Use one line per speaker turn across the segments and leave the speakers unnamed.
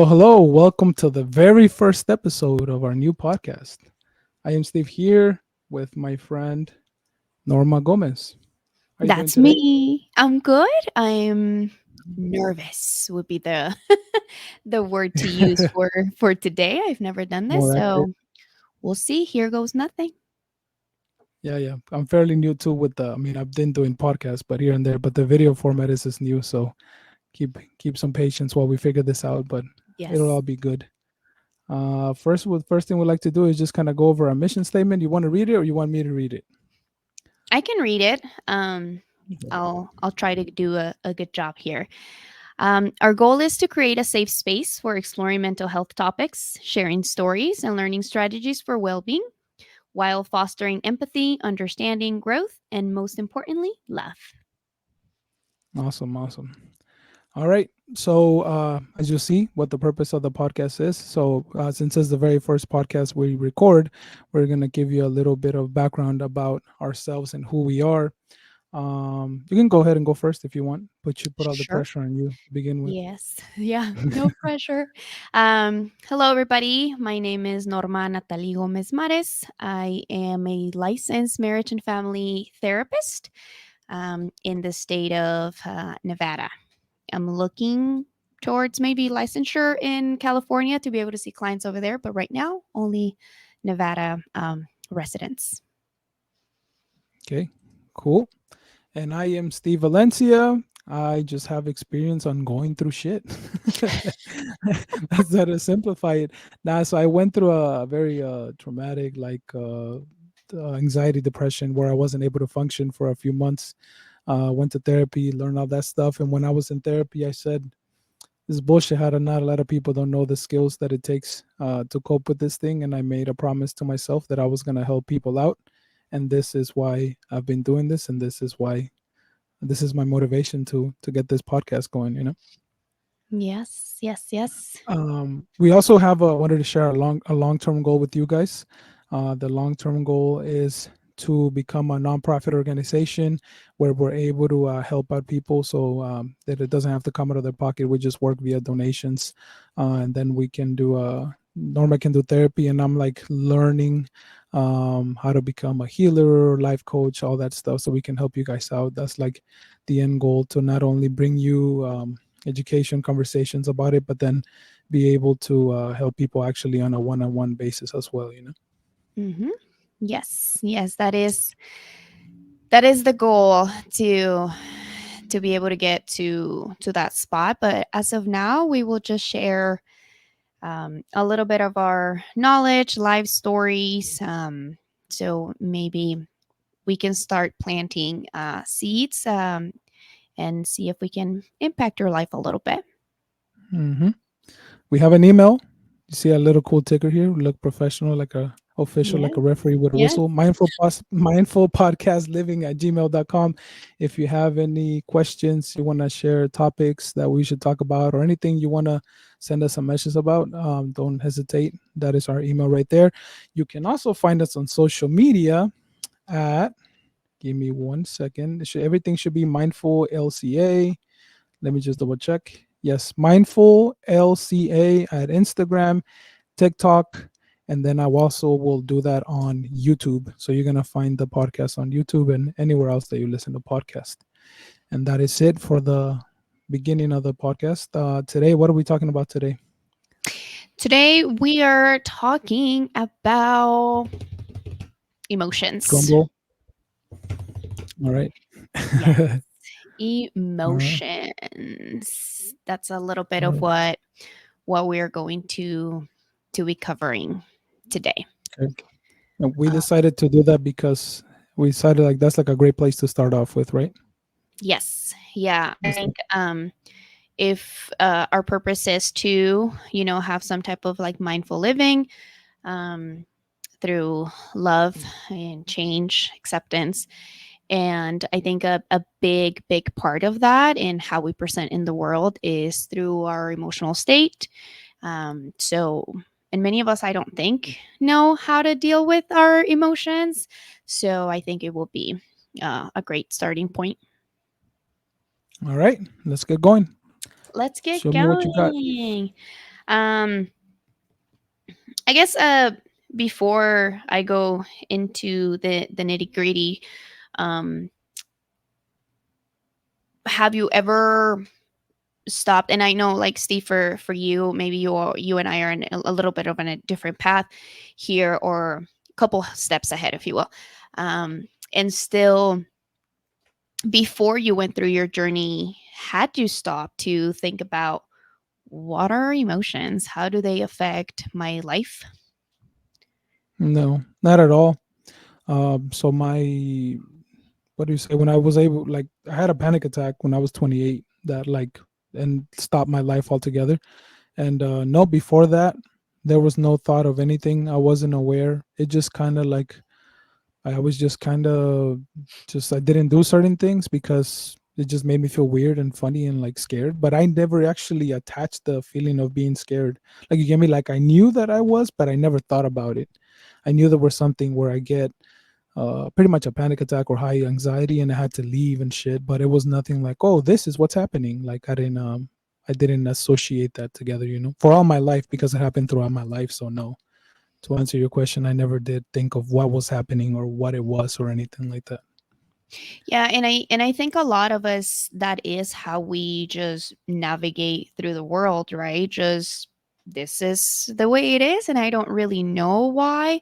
Hello. Welcome to the very first episode of our new podcast. I am Steve here with my friend Norma Gomez. How are you doing
That's
today?
me. I'm good. I'm nervous would be the the word to use for today. I've never done this,
More accurate.
so we'll see. Here goes nothing.
Yeah. I'm fairly new too I've been doing podcasts, but here and there, but the video format is just new. So keep some patience while we figure this out, but it'll
Yes.
all be good. First thing we like to do is just kind of go over our mission statement. You want to read it or you want me to read it?
I can read it. I'll try to do a good job here. Our goal is to create a safe space for exploring mental health topics, sharing stories, and learning strategies for well-being while fostering empathy, understanding, growth, and most importantly, love.
Awesome. All right. So, as you see, what the purpose of the podcast is. So, since it's the very first podcast we record, we're going to give you a little bit of background about ourselves and who we are. You can go ahead and go first if you want, but you put all the
Sure.
pressure on you to begin with.
Yes. Yeah. No pressure. Hello, everybody. My name is Norma Natalie Gomez Mares. I am a licensed marriage and family therapist in the state of Nevada. I'm looking towards maybe licensure in California to be able to see clients over there, but right now, only Nevada residents.
Okay, cool. And I am Steve Valencia. I just have experience on going through shit. That's how to simplify it. Now, so I went through a very traumatic, anxiety, depression, where I wasn't able to function for a few months. Went to therapy, learned all that stuff, and when I was in therapy, I said, "This is bullshit. How to not a lot of people don't know the skills that it takes to cope with this thing." And I made a promise to myself that I was going to help people out, and this is why I've been doing this, and this is my motivation to get this podcast going.
Yes.
We also have wanted to share a long term goal with you guys. The long term goal is to become a nonprofit organization where we're able to help out people, so that it doesn't have to come out of their pocket. We just work via donations, and then we can do Norma can do therapy, and I'm like learning how to become a healer, life coach, all that stuff, so we can help you guys out. That's like the end goal, to not only bring you education conversations about it, but then be able to help people actually on a one-on-one basis as well.
Hmm. Yes. That is the goal to be able to get to that spot. But as of now, we will just share a little bit of our knowledge, life stories. So maybe we can start planting seeds and see if we can impact your life a little bit.
Hmm. We have an email. You see a little cool ticker here. We look professional, like a official, like
Yes.
a referee with a
Yes.
whistle. Mindful podcast living at gmail.com. If you have any questions, you want to share topics that we should talk about, or anything you want to send us a message about, don't hesitate. That is our email right there. You can also find us on social media at, give me 1 second. Everything should be Mindful LCA. Let me just double check. Yes, Mindful LCA at Instagram, TikTok, and then I also will do that on YouTube. So you're gonna find the podcast on YouTube and anywhere else that you listen to podcast. And that is it for the beginning of the podcast. Today, what are we talking about today?
Today we are talking about emotions.
Gumbo. All right.
Yes.
All right.
Emotions. That's a little bit
All
of
right.
what we're going to be covering today.
Okay. And we
Uh,
decided to do that because we decided like that's like a great place to start off with, right?
yes. Yeah. I
That's
think if our purpose is to, have some type of like mindful living um, through love and change, acceptance. And I think a big part of that and how we present in the world is through our emotional state. And many of us, I don't think, know how to deal with our emotions. So I think it will be a great starting point.
all right. Let's get going.
Let's get
Show me what you got.
going. Um, I guess before I go into the nitty gritty, um, have you ever stopped? And I know, like Steve, for you, maybe you and I are in a little bit of a different path here, or a couple steps ahead, if you will. And still, before you went through your journey, had you stopped to think about what are emotions? How do they affect my life?
No, not at all. So my, what do you say? When I was able, like, I had a panic attack when I was 28 that like and stopped my life altogether. And no, before that, there was no thought of anything. I wasn't aware. It just kind of like I was just kind of just I didn't do certain things because it just made me feel weird and funny and like scared. But I never actually attached the feeling of being scared. Like you get me? Like I knew that I was, but I never thought about it. I knew there was something where I get pretty much a panic attack or high anxiety, and I had to leave and shit. But it was nothing like, oh, this is what's happening. Like I didn't associate that together, for all my life because it happened throughout my life. So no, to answer your question, I never did think of what was happening or what it was or anything like that.
Yeah, and I think a lot of us, that is how we just navigate through the world, right? Just, this is the way it is, and I don't really know why,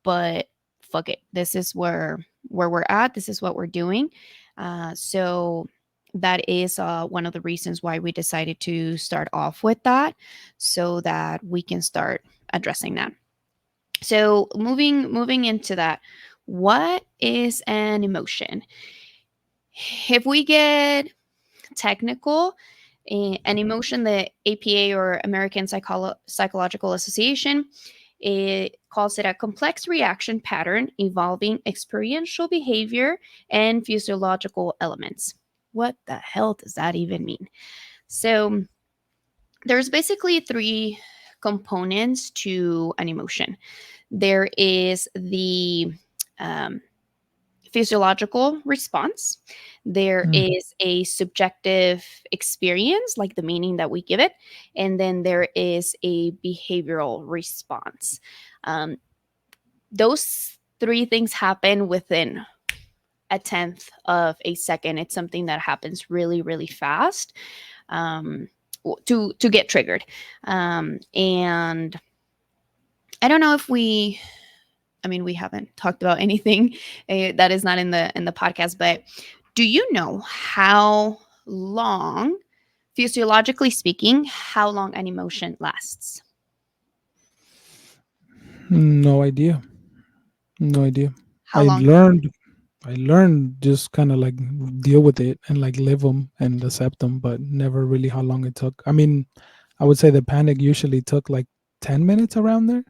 but fuck it. This is where we're at. This is what we're doing. So that is one of the reasons why we decided to start off with that, so that we can start addressing that. So moving into that, what is an emotion? If we get technical, an emotion, the APA, or American Psychological Association, it calls it a complex reaction pattern involving experiential behavior and physiological elements. What the hell does that even mean? So there's basically three components to an emotion. There is the um, physiological response. There
Mm.
is a subjective experience, like the meaning that we give it. And then there is a behavioral response. Um, those three things happen within a tenth of a second. It's something that happens really, really fast, um, to get triggered. And I don't know if we haven't talked about anything that is not in the podcast, but do you know how long, physiologically speaking, how long an emotion lasts?
No idea. No idea.
How
I
long?
learned I learned just kind of like deal with it and like live them and accept them, but never really how long it took. I mean, I would say the panic usually took like 10 minutes around there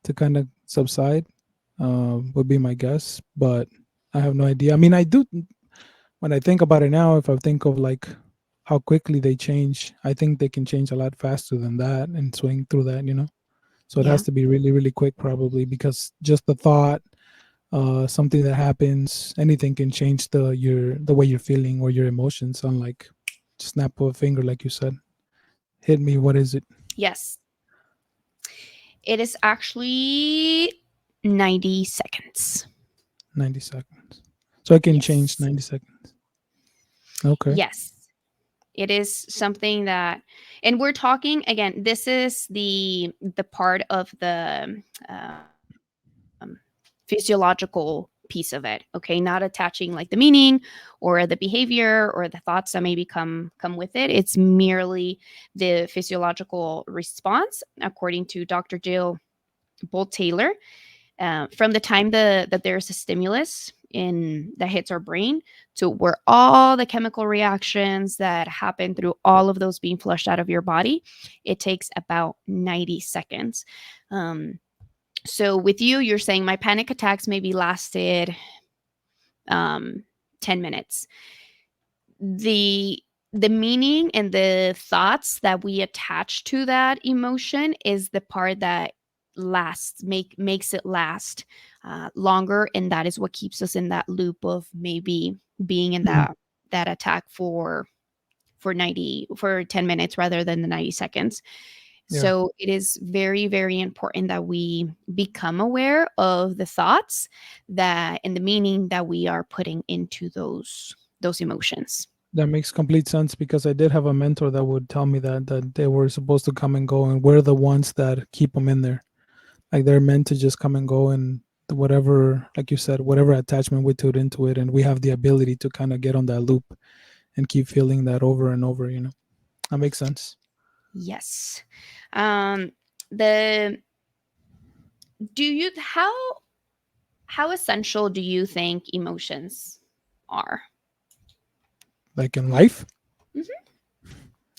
to kind of subside, would be my guess, but I have no idea. I mean, I do, when I think about it now, if I think of like how quickly they change, I think they can change a lot faster than that and swing through that. So it
Yeah.
has to be really, really quick probably because just the thought, something that happens, anything can change the way you're feeling or your emotions. Unlike snap of a finger, like you said. Hit me. What is it?
Yes. It is actually 90 seconds.
90 seconds. So it can change
Yes.
90 seconds. Okay.
Yes. It is something that, and we're talking again, this is the part of the physiological piece of it, okay, not attaching like the meaning or the behavior or the thoughts that maybe come with it. It's merely the physiological response, according to Dr. Jill Bolt Taylor. From the time that there's a stimulus in that hits our brain to where all the chemical reactions that happen through all of those being flushed out of your body, it takes about 90 seconds. So with you, you're saying my panic attacks maybe lasted um, 10 minutes. The meaning and the thoughts that we attach to that emotion is the part that makes it last longer, and that is what keeps us in that loop of maybe being in
Mm.
that attack for for 10 minutes rather than the 90 seconds.
Yeah.
So it is very, very important that we become aware of the thoughts that and the meaning that we are putting into those emotions.
That makes complete sense, because I did have a mentor that would tell me that they were supposed to come and go, and we're the ones that keep them in there. Like, they're meant to just come and go, and whatever, like you said, whatever attachment we put into it, and we have the ability to kind of get on that loop and keep feeling that over and over. That makes sense.
Yes. The do you how essential do you think emotions are?
Like in life,
Mhm.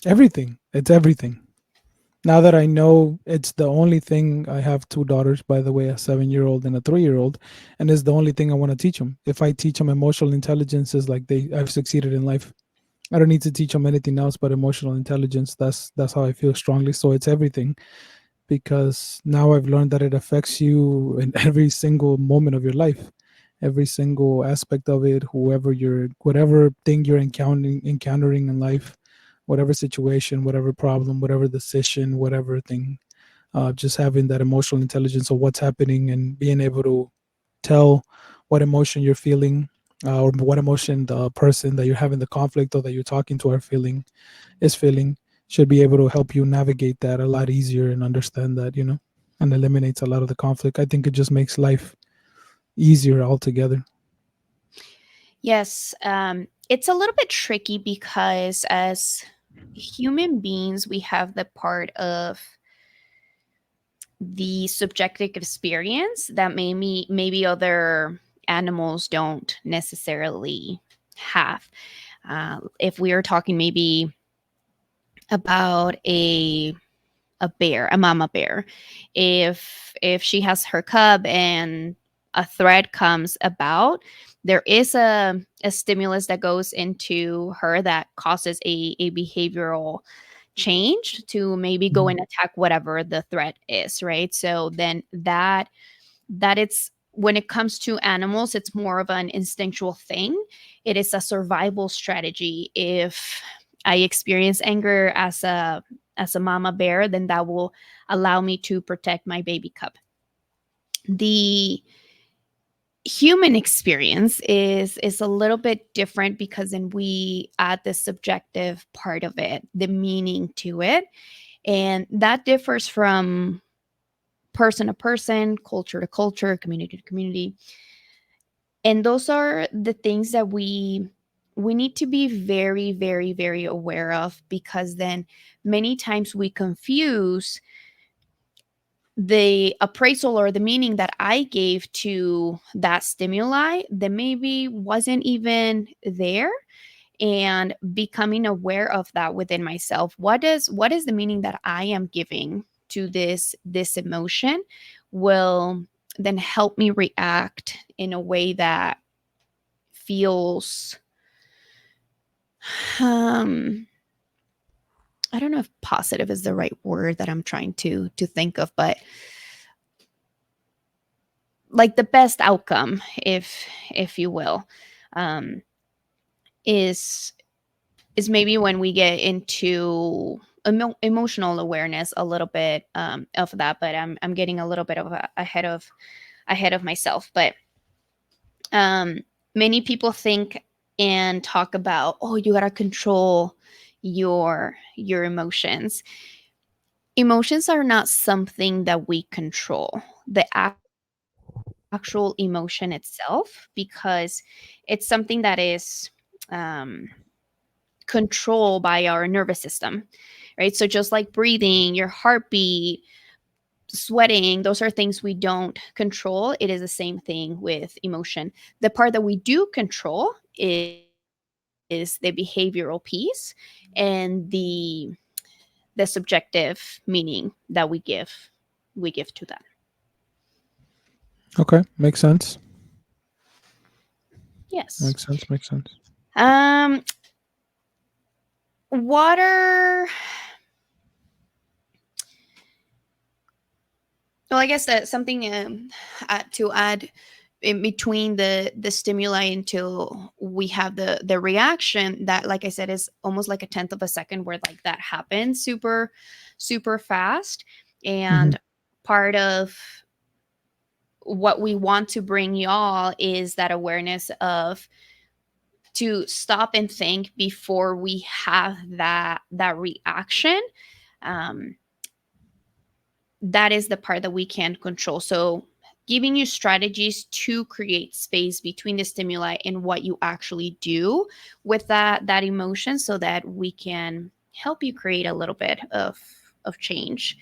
everything. It's everything. Now that I know, it's the only thing. I have two daughters, by the way, a 7-year-old and a 3-year-old, and it's the only thing I want to teach them. If I teach them emotional intelligence, is like I've succeeded in life. I don't need to teach them anything else but emotional intelligence. That's how I feel strongly. So it's everything, because now I've learned that it affects you in every single moment of your life, every single aspect of it. Whatever thing you're encountering in life, whatever situation, whatever problem, whatever decision, whatever thing, just having that emotional intelligence of what's happening and being able to tell what emotion you're feeling, or what emotion the person that you're having the conflict or that you're talking to is feeling, should be able to help you navigate that a lot easier and understand that, and eliminates a lot of the conflict. I think it just makes life easier altogether.
Yes, it's a little bit tricky because as human beings, we have the part of the subjective experience that maybe other animals don't necessarily have. If we are talking maybe about a bear, a mama bear, if she has her cub and a threat comes about, there is a stimulus that goes into her that causes a behavioral change to maybe go and attack whatever the threat is, right? So then that it's when it comes to animals, it's more of an instinctual thing. It is a survival strategy. If I experience anger as a mama bear, then that will allow me to protect my baby cub. The human experience is a little bit different because then we add the subjective part of it, the meaning to it, and that differs from person to person, culture to culture, community to community. And those are the things that we need to be very, very, very aware of, because then many times we confuse the appraisal or the meaning that I gave to that stimuli that maybe wasn't even there, and becoming aware of that within myself. What is the meaning that I am giving to this emotion will then help me react in a way that feels um I don't know if positive is the right word that I'm trying to think of, but like the best outcome, if you will, um is maybe when we get into emotional awareness a little bit of that. But I'm getting a little bit of ahead of myself. But um many people think and talk about, oh, you got to control your emotions. Emotions are not something that we control, the actual emotion itself, because it's something that is um controlled by our nervous system, right? So just like breathing, your heartbeat, sweating, those are things we don't control. It is the same thing with emotion. The part that we do control is the behavioral piece and the subjective meaning that we give to that.
Okay, makes sense.
Yes.
Makes sense. Makes sense.
Um water, well, I guess that something to add in between the stimuli until we have the reaction, that, like I said, is almost like a tenth of a second where like that happens super super fast. And part of what we want to bring y'all is that awareness of to stop and think before we have that reaction. um, that is the part that we can't control. So giving you strategies to create space between the stimuli and what you actually do with that emotion, so that we can help you create a little bit of change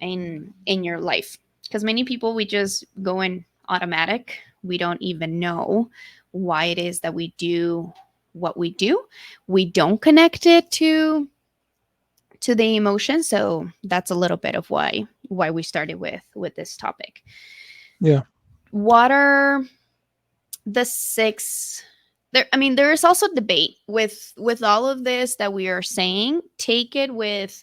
in your life. Because many people, we just go in automatic. We don't even know why it is that we do what we do. We don't connect it to the emotion. So that's a little bit of why we started with this topic.
Yeah.
What are the six? There, I mean, there is also debate with all of this that we are saying. Take it with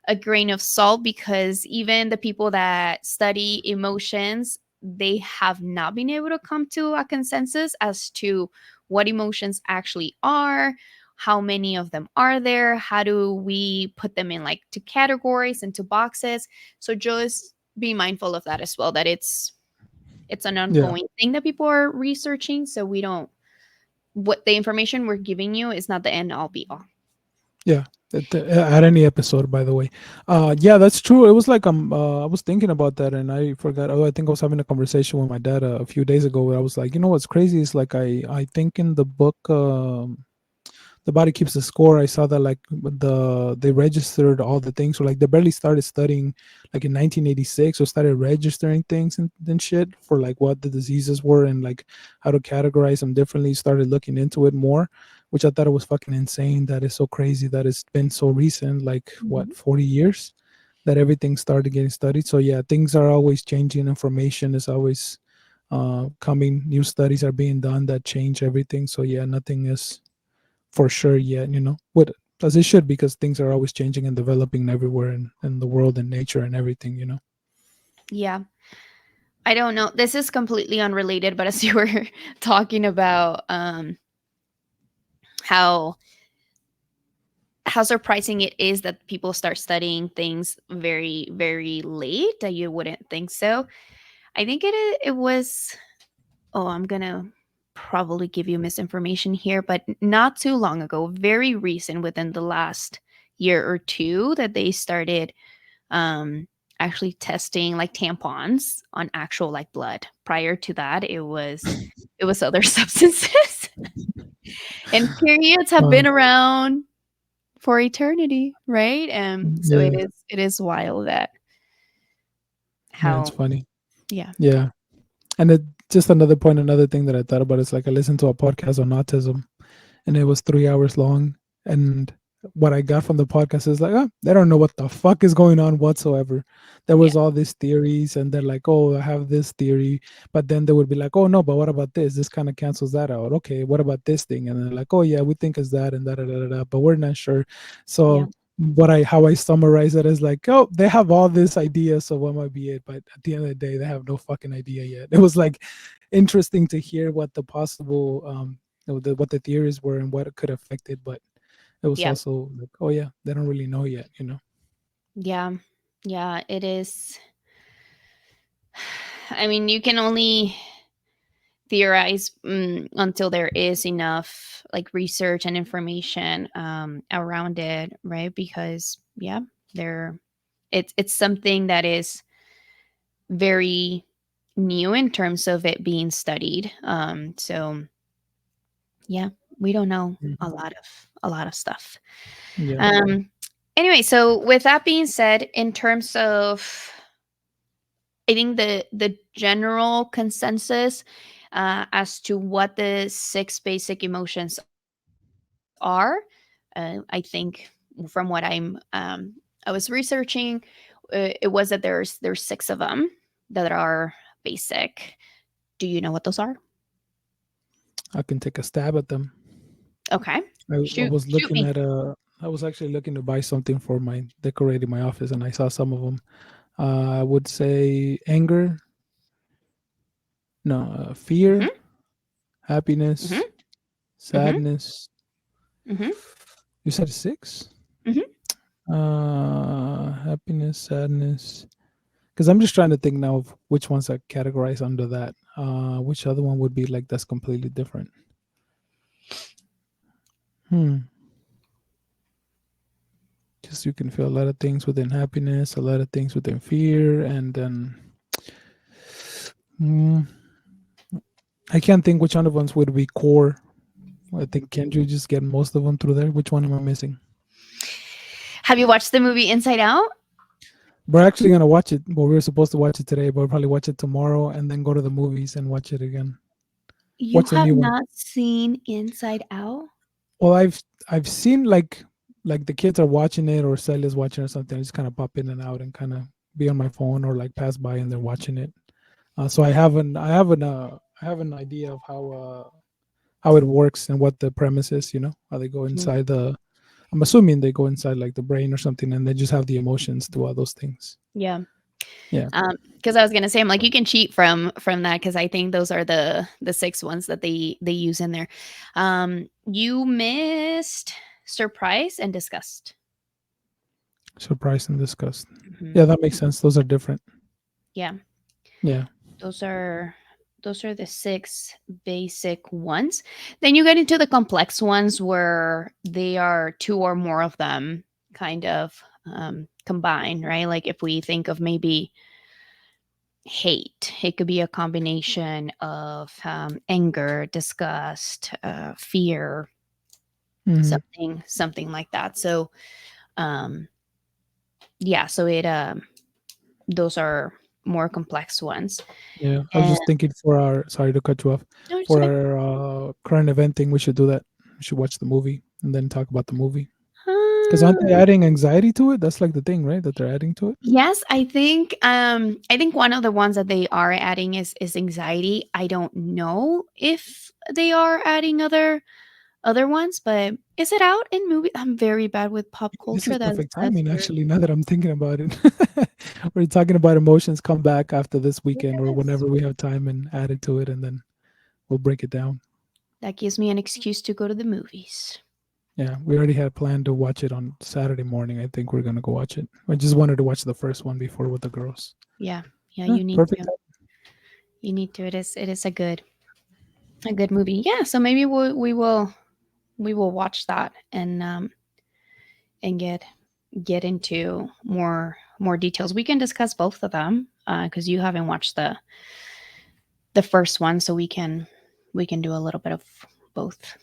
a grain of salt, because even the people that study emotions, they have not been able to come to a consensus as to what emotions actually are, how many of them are there, how do we put them in like to categories, into boxes. So just be mindful of that as well, that it's an
Yeah.
ongoing thing that people are researching. So we don't, what the information we're giving you is not the end all be all.
Yeah. At any episode, by the way. Yeah, that's true. It was like I was thinking about that and I forgot. Oh, I think I was having a conversation with my dad a few days ago where I was like, you know what's crazy is like I think in the book The Body Keeps the Score, I saw that like they registered all the things. So like they barely started studying like in 1986, or started registering things and shit for like what the diseases were and like how to categorize them differently. Started looking into it more, which I thought it was fucking insane. That is so crazy that it's been so recent, like what, 40 years that everything started getting studied. So yeah, things are always changing. Information is always coming. New studies are being done that change everything. So yeah, nothing is for sure yet, what, as it should, because things are always changing and developing everywhere in the world and nature and everything.
Yeah. I don't know. This is completely unrelated, but as you were talking about how surprising it is that people start studying things very very late, that you wouldn't think so. I think it was, oh, I'm gonna probably give you misinformation here, but not too long ago, very recent, within the last year or two, that they started um actually testing like tampons on actual like blood. Prior to that, it was other substances. And periods have
uh,
been around for eternity, right? So
yeah,
it is wild that
yeah, it's
how,
funny.
yeah.
Yeah. And it just another point, another thing that I thought about is like I listened to a podcast on autism and it was 3 hours long. And what I got from the podcast is like, oh, they don't know what the fuck is going on whatsoever. There
Yeah.
was all these theories, and they're like, oh, I have this theory, but then they would be like, oh no, but what about this? This kind of cancels that out. Okay, what about this thing? And they're like, oh yeah, we think it's that and that, da, da, da, da, but we're not sure.
Yeah.
So how I summarize it is like, oh, they have all this idea, so what might be it? But at the end of the day, they have no fucking idea yet. It was like interesting to hear what the possible what the theories were and what it could affect it, but it was
Yeah.
also like, oh yeah, they don't really know yet.
Yeah. Yeah, it is. I mean, you can only theorize until there is enough like research and information around it, right? Because yeah, there, it's something that is very new in terms of it being studied. So yeah, we don't know
Mhm.
a lot of stuff.
Yeah.
Um, anyway, so with that being said, in terms of, I think the general consensus as to what the six basic emotions are, I think from what I was researching, it was that there's six of them that are basic. Do you know what those are?
I can take a stab at them.
Okay,
I
shoot
was
shoot
looking
me.
at I was actually looking to buy something for my decorating my office, and I saw some of them. I would say anger, No, fear,
Mm-hmm.
happiness,
Mm-hmm.
sadness.
Mm-hmm.
You said 6?
Mm-hmm.
Happiness, sadness. Because I'm just trying to think now of which ones are categorized under that. Which other one would be like that's completely different? Because you can feel a lot of things within happiness, a lot of things within fear, and then mm, I can't think which one of ones would be core. I think can't you just get most of them through there? Which one am I missing?
Have you watched the movie Inside Out?
We're actually gonna watch it. Well, we were supposed to watch it today, but we'll probably watch it tomorrow and then go to the movies and watch it again.
You
What's the
have
new one?
not seen Inside Out?
Well, I've seen like the kids are watching it or Celia's watching or something. I just kind of pop in and out and kind of be on my phone or like pass by and they're watching it. So I have an idea of how it works and what the premise is. You know, how they go
Mhm.
inside the. I'm assuming they go inside like the brain or something, and they just have the emotions to all those things.
Yeah.
Yeah.
Because I was gonna say, I'm like, you can cheat from that because I think those are the 6 ones that they use in there. You missed surprise and disgust.
Surprise and disgust.
Mhm.
Yeah, that makes sense. Those are different.
Yeah,
Yeah.
those are the 6 basic ones. Then you get into the complex ones where they are 2 or more of them kind of combined, right? Like if we think of maybe hate, it could be a combination of anger, disgust, fear,
Hmm.
something like that. So um yeah, so it those are more complex ones.
Yeah. I was
And
just thinking for our sorry to cut you off.
no, it's
For
okay.
our current event thing, we should do that. We should watch the movie and then talk about the movie. Because aren't they
Um,
adding anxiety to it? That's like the thing, right? That they're adding to it.
yes, I think one of the ones that they are adding is anxiety. I don't know if they are adding other ones, but is it out in movie? I'm very bad with pop
This is
culture.
perfect
That's
timing,
very
actually. Now that I'm thinking about it, we're talking about emotions. Come back after this weekend or
yes.
whenever we have time and add it to it, and then we'll break it down.
That gives me an excuse to go to the movies.
Yeah, we already had planned to watch it on Saturday morning. I think we're gonna go watch it. I just wanted to watch the first one before with the girls.
Yeah, yeah,
Huh,
you need
perfect.
to. You need to. It is a good movie. Yeah, so maybe we will watch that and get into more details. We can discuss both of them because you haven't watched the first one, so we can do a little bit of both.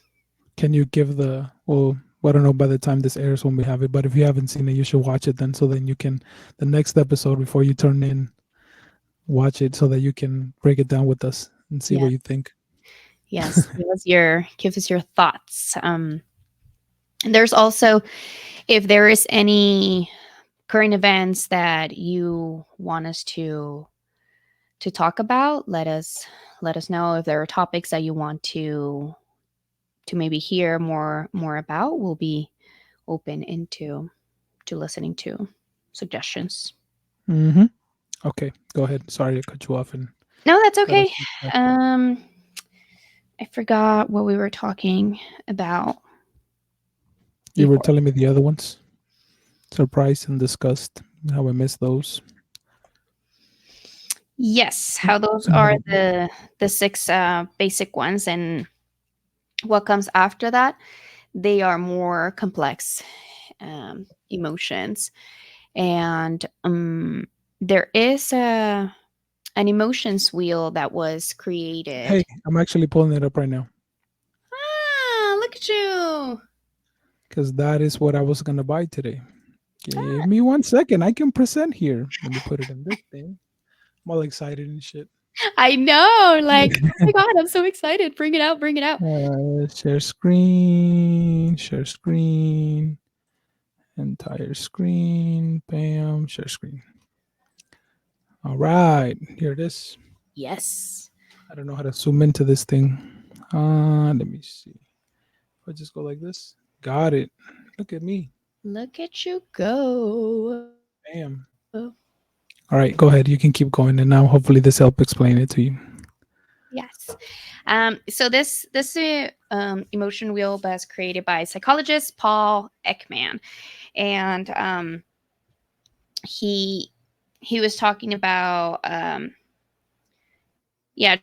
Can you give the well? I don't know by the time this airs when we have it, but if you haven't seen it, you should watch it then. So then you can the next episode before you turn in, watch it so that you can break it down with us and see
Yeah.
what you think.
Yes. Give us your thoughts. And there's also if there is any current events that you want us to talk about, let us know if there are topics that you want to maybe hear more about. We'll be open into to listening to suggestions.
Mm-hmm. Okay, go ahead. Sorry to cut you off and
No, that's
got us
okay.
back.
Um, I forgot what we were talking about
You were
before.
telling me the other ones. Surprise and disgust. How I miss those.
Yes, how those are
Mhm.
the 6 basic ones, and what comes after that, they are more complex emotions, and there is an emotions wheel that was
Hey,
created.
I'm actually pulling it up right now
Ah, look at you.
because that is what I was gonna buy today. Give me 1 second. I can present here. Let me put it in this thing. I'm all excited and shit.
I know, like, oh my god, I'm so excited. Bring it out, bring it out.
Share screen, entire screen, bam, share screen. All right, here it is.
Yes.
I don't know how to zoom into this thing. Let me see. If I just go like this, got it. Look at me,
Look at you go.
bam. All right, go ahead. You can keep going, and now hopefully this help explain it to you.
So this emotion wheel was created by psychologist Paul Ekman, and he was talking about yeah,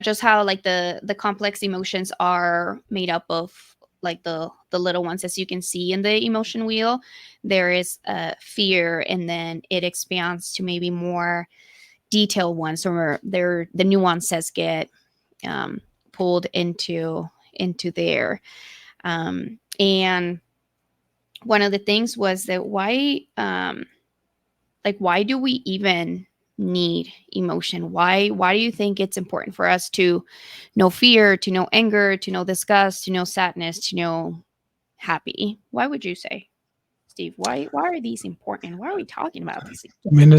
just how like the complex emotions are made up of like the little ones. As you can see in the emotion wheel, there is fear, and then it expands to maybe more detailed ones, or the nuances get pulled into there. And one of the things was that why do we even need emotion? Why do you think it's important for us to know fear, to know anger, to know disgust, to know sadness, to know happy? Why would you say, Steve? Why are these important? Why are we talking about these?
I mean,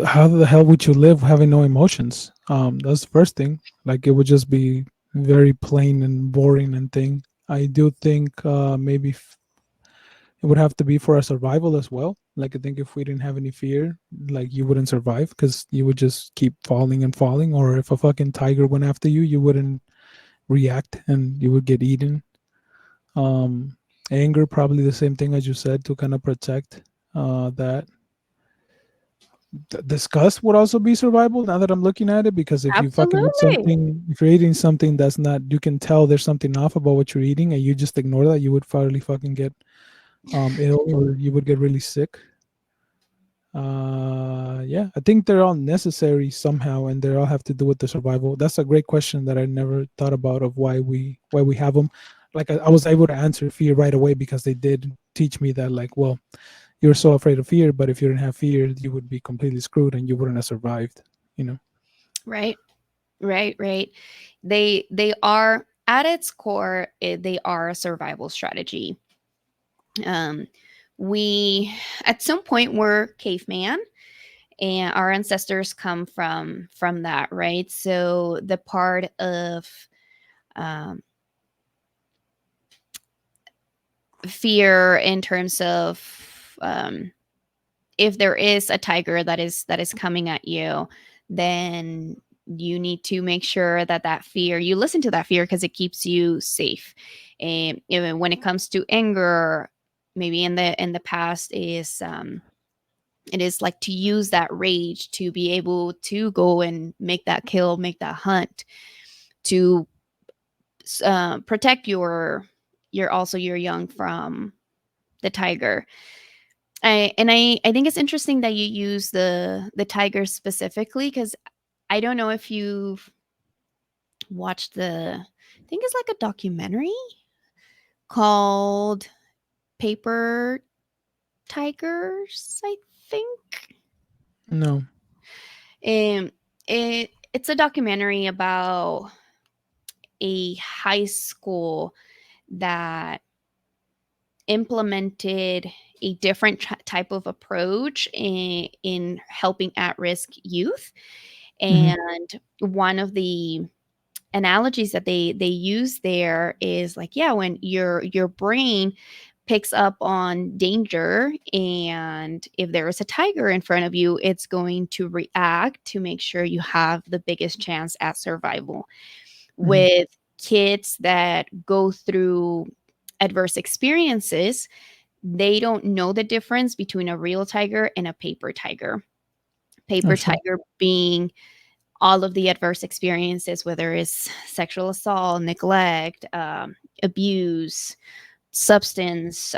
how the hell would you live having no emotions? That's the first thing. Like, it would just be very plain and boring and thing. I do think maybe it would have to be for our survival as well. Like, I think if we didn't have any fear, like, you wouldn't survive because you would just keep falling and falling. Or if a fucking tiger went after you, you wouldn't react and you would get eaten. Um, Anger, probably the same thing as you said, to kind of protect that. Disgust would also be survival, now that I'm looking at it, because if you fucking eat
Absolutely.
something, if you're eating something that's not, you can tell there's something off about what you're eating and you just ignore that, you would probably fucking get ill, or you would get really sick. Yeah, I think they're all necessary somehow, and they all have to do with the survival. That's a great question that I never thought about, of why we have them. Like, I was able to answer fear right away because they did teach me that, like, well, you're so afraid of fear, but if you didn't have fear, you would be completely screwed and you wouldn't have survived, you know.
Right. They are at its core, they are a survival strategy. We at some point were caveman, and our ancestors come from that, right? So the part of um, fear in terms of if there is a tiger that is coming at you, then you need to make sure that fear, you listen to that fear because it keeps you safe. And even when it comes to anger, maybe in the past is it is like to use that rage to be able to go and make that kill, make that hunt, to protect your young from the tiger. I think it's interesting that you use the tiger specifically, because I don't know if you've watched I think it's like a documentary called Paper Tigers, I think.
No.
Um, it's a documentary about a high school that implemented a different type of approach in helping at-risk youth.
Hmm.
And one of the analogies that they use there is like, yeah, when your brain picks up on danger, and if there is a tiger in front of you, it's going to react to make sure you have the biggest chance at survival.
Hmm.
With kids that go through adverse experiences, they don't know the difference between a real tiger and a paper tiger.
Oh,
Paper
shit.
tiger being all of the adverse experiences, whether it's sexual assault, neglect, abuse, substance,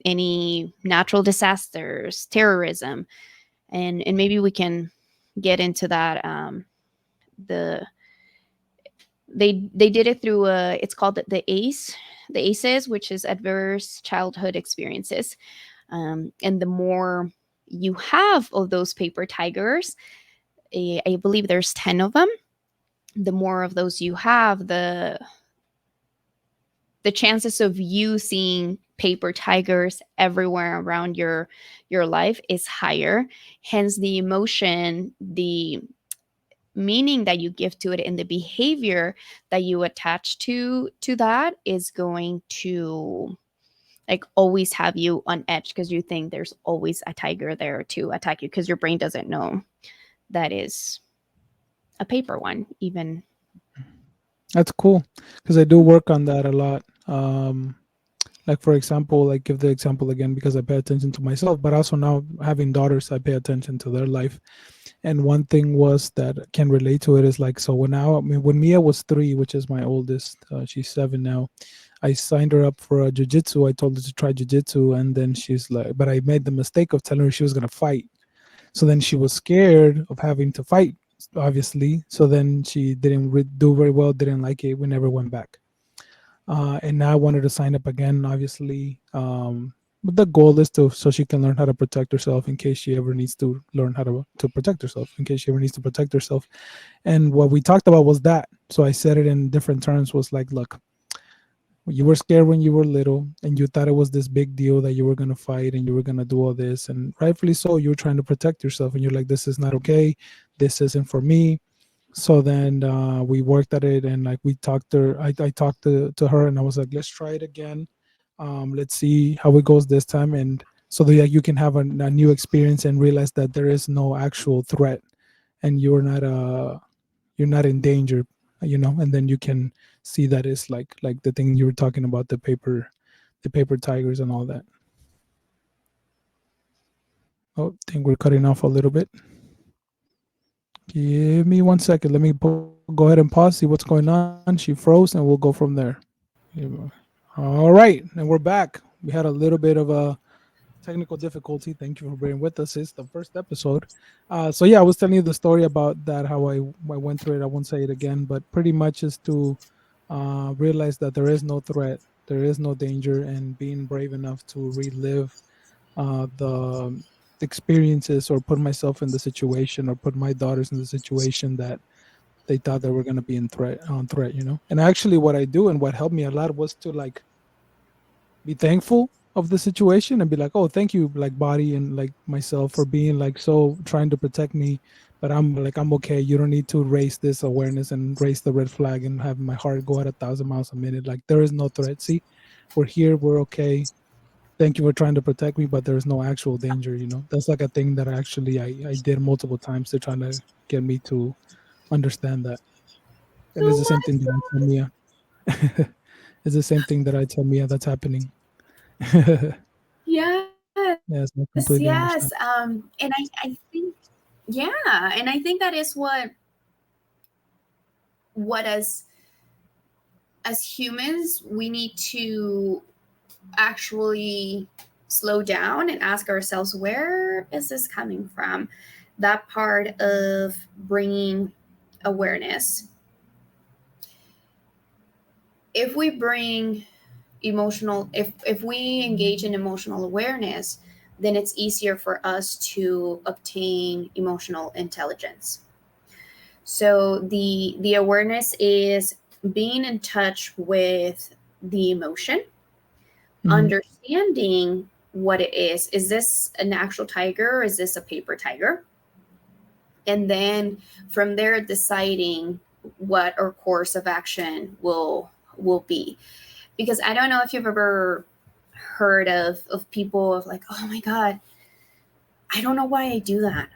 any natural disasters, terrorism, and maybe we can get into that. The they did it through it's called the ACEs, which is adverse childhood experiences. And the more you have of those paper tigers, I believe there's 10 of them. The more of those you have, the chances of you seeing paper tigers everywhere around your life is higher. Hence the emotion, the meaning that you give to it, and the behavior that you attach to that is going to like always have you on edge, because you think there's always a tiger there to attack you, because your brain doesn't know that is a paper one, even
That's cool because I do work on that a lot. Like for example, like give the example again because I pay attention to myself, but also now having daughters, I pay attention to their life. And one thing was that can relate to it is like so when now I mean, when Mia was 3, which is my oldest, she's 7 now. I signed her up for a jujitsu. I told her to try jujitsu, and then she's like, but I made the mistake of telling her she was gonna fight. So then she was scared of having to fight, obviously. So then she didn't do very well, didn't like it. We never went back. And now I wanted to sign up again, obviously. But the goal is to so she can learn how to protect herself in case she ever needs to learn how to protect herself, in case she ever needs to protect herself. And what we talked about was that. So I said it in different terms was like, look, you were scared when you were little and you thought it was this big deal that you were going to fight and you were going to do all this. And rightfully so, you were trying to protect yourself and you're like, this is not okay. This isn't for me. So then we worked at it and like we talked to her, I talked to her and I was like, let's try it again. Let's see how it goes this time. And so that you can have a new experience and realize that there is no actual threat and you're not in danger, and then you can see that it's like the thing you were talking about, the paper tigers and all that. Oh, I think we're cutting off a little bit. Give me 1 second. Let me go ahead and pause, see what's going on. She froze and we'll go from there. All right, and we're back. We had a little bit of a technical difficulty. Thank you for being with us. It's the first episode. So yeah, I was telling you the story about that, how I went through it. I won't say it again, but pretty much is to realize that there is no threat, there is no danger, and being brave enough to relive the experiences or put myself in the situation or put my daughters in the situation that they thought they were going to be on threat. And actually what I do and what helped me a lot was to like be thankful of the situation and be like, oh, thank you, like body and like myself for being like so trying to protect me, but I'm okay. You don't need to raise this awareness and raise the red flag and have my heart go at 1,000 miles a minute. Like there is no threat. See, we're here, we're okay. Thank you for trying to protect me, but there's no actual danger. That's like a thing that actually I did multiple times to try to get me to understand that. And it's the same thing that I tell Mia. It's the same thing that I tell Mia that's happening.
Yes,
Yes, I
yes.
completely understand.
And I think, yeah, and I think that is what as humans we need to actually slow down and ask ourselves, where is this coming from? That part of bringing awareness. If we bring if we engage in emotional awareness, then it's easier for us to obtain emotional intelligence. So the awareness is being in touch with the emotion, understanding what it is. Is this an actual tiger or is this a paper tiger? And then from there deciding what our course of action will be. Because I don't know if you've ever heard of people of like, oh my God, I don't know why I do that.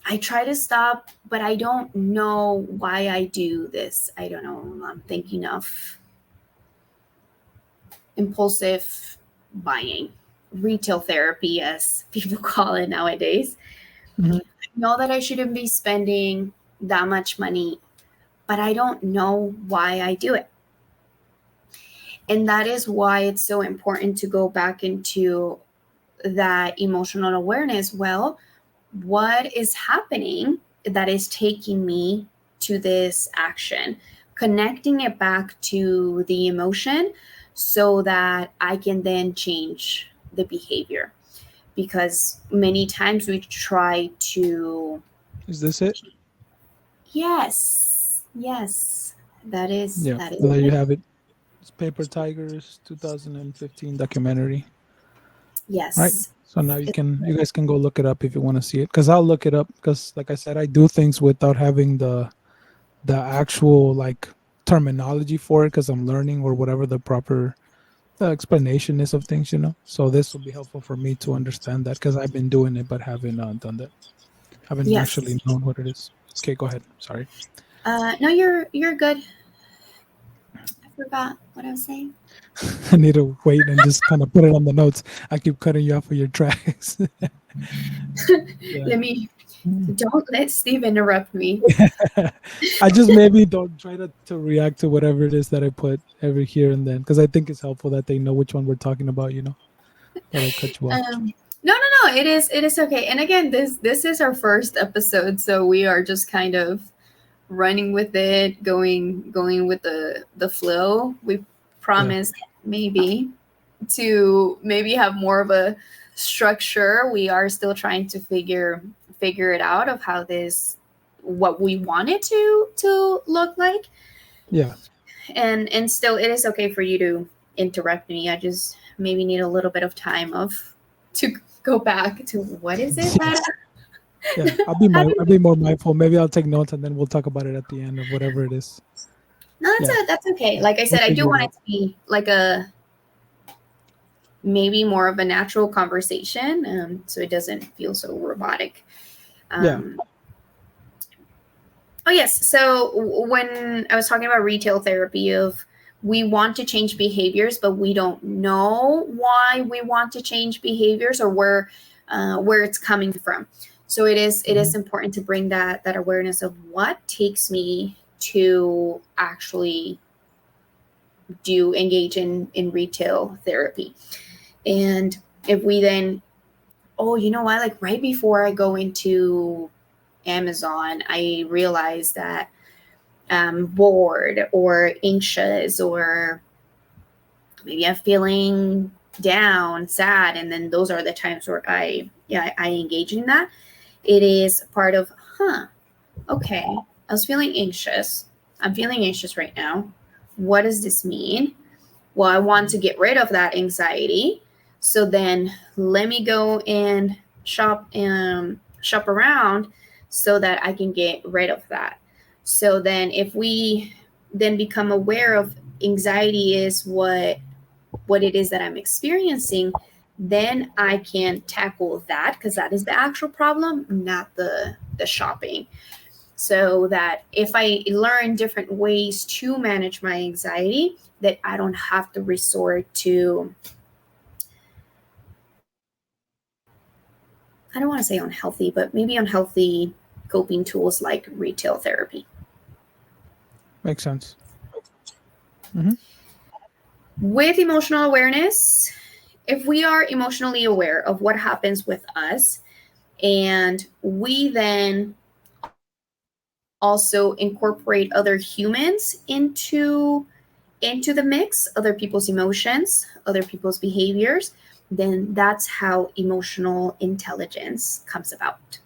I try to stop, but I don't know why I do this. I don't know. I'm thinking of impulsive buying, retail therapy, as people call it nowadays.
Mm-hmm.
I know that I shouldn't be spending that much money, but I don't know why I do it. And that is why it's so important to go back into that emotional awareness. Well, what is happening that is taking me to this action? Connecting it back to the emotion so that I can then change the behavior. Because many times we try to.
Is this it?
Yes, that is
Yeah.
that is
Well, there you
it.
have it. It's Paper Tigers 2015 documentary. Right.
Yes.
So now you guys can go look it up if you want to see it. Because I'll look it up because like I said, I do things without having the actual like terminology for it because I'm learning or whatever the proper explanation is of things, So this will be helpful for me to understand that because I've been doing it but haven't done that. Haven't
Yes.
actually known what it is. Okay, go ahead. Sorry.
No, you're good. forgot what I was saying.
I need to wait and just kind of put it on the notes. I keep cutting you off of your tracks. Yeah.
Don't let Steve interrupt me.
I just maybe don't try to react to whatever it is that I put every here and then, because I think it's helpful that they know which one we're talking about, that I cut you off.
No. It is okay. And again, this is our first episode, so we are just kind of running with it, going with the flow. We promised maybe to have more of a structure. We are still trying to figure it out of how what we want it to look like.
Yeah.
And still, it is okay for you to interrupt me. I just maybe need a little bit of time to go back to what is it that.
Yeah, I'll be more mindful. Maybe I'll take notes and then we'll talk about it at the end of whatever it is.
No, that's okay. Like I said, I do want it to be like maybe more of a natural conversation, so it doesn't feel so robotic. Oh yes. So when I was talking about retail therapy, we want to change behaviors, but we don't know why we want to change behaviors or where it's coming from. So it is important to bring that awareness of what takes me to actually engage in retail therapy. And if we then, you know what, like right before I go into Amazon, I realize that I'm bored or anxious, or maybe I'm feeling down, sad, and then those are the times where I engage in that. It is part of, okay, I was feeling anxious. I'm feeling anxious right now. What does this mean? Well, I want to get rid of that anxiety. So then let me go and shop around so that I can get rid of that. So then if we then become aware of anxiety is what it is that I'm experiencing, then I can tackle that, because that is the actual problem, not the shopping. So that if I learn different ways to manage my anxiety, that I don't have to resort to, I don't want to say unhealthy, but maybe unhealthy coping tools like retail therapy.
Makes sense.
With emotional awareness, if we are emotionally aware of what happens with us, and we then also incorporate other humans into the mix, other people's emotions, other people's behaviors, then that's how emotional intelligence comes about.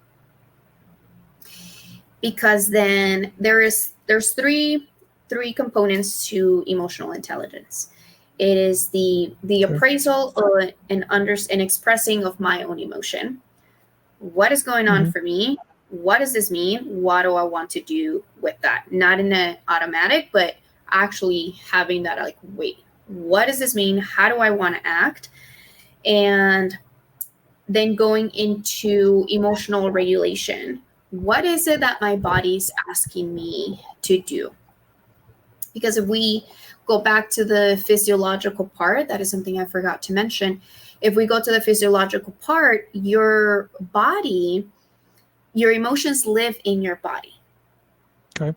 Because then there's three components to emotional intelligence. It is the appraisal and expressing of my own emotion. What is going on for me? What does this mean? What do I want to do with that? Not in an automatic, but actually having that, like, wait, what does this mean? How do I want to act? And then going into emotional regulation. What is it that my body's asking me to do? Because if we go back to the physiological part, that is something I forgot to mention. If we go to the physiological part, your body, your emotions live in your body.
Okay.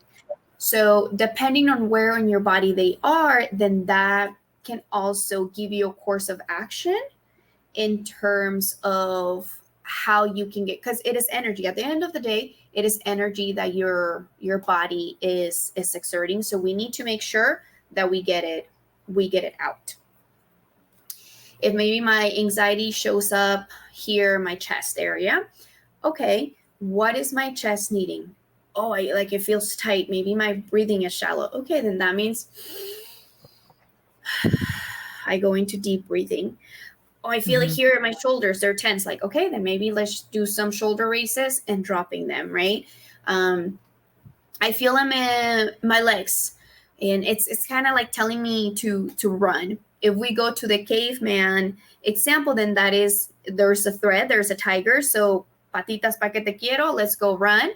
So depending on where in your body they are, then that can also give you a course of action in terms of how you can get, because it is energy. At the end of the day, it is energy that your body is exerting. So we need to make sure that we get it out. If maybe my anxiety shows up here, my chest area, okay, what is my chest needing? Oh, it feels tight. Maybe my breathing is shallow. Okay, then that means I go into deep breathing. Oh, I feel it here in my shoulders, they're tense. Like, okay, then maybe let's do some shoulder raises and dropping them, right? I feel them in my legs, and it's kind of like telling me to run. If we go to the caveman example, then that is, there's a thread, there's a tiger. So patitas pa que te quiero, let's go run.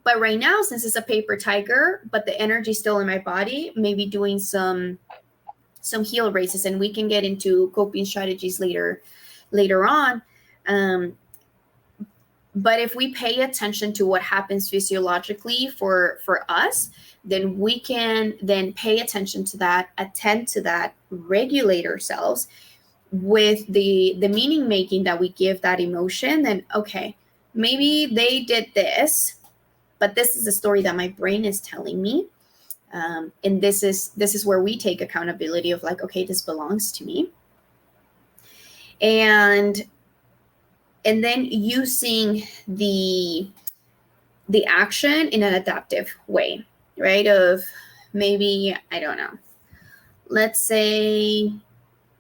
But right now, since it's a paper tiger, but the energy's still in my body, maybe doing some heel raises, and we can get into coping strategies later on. But if we pay attention to what happens physiologically for us, then we can then pay attention to that, attend to that, regulate ourselves with the meaning making that we give that emotion. Then, okay, maybe they did this, but this is a story that my brain is telling me. And this is where we take accountability of like, okay, this belongs to me. And then using the action in an adaptive way, right? Of maybe, I don't know, let's say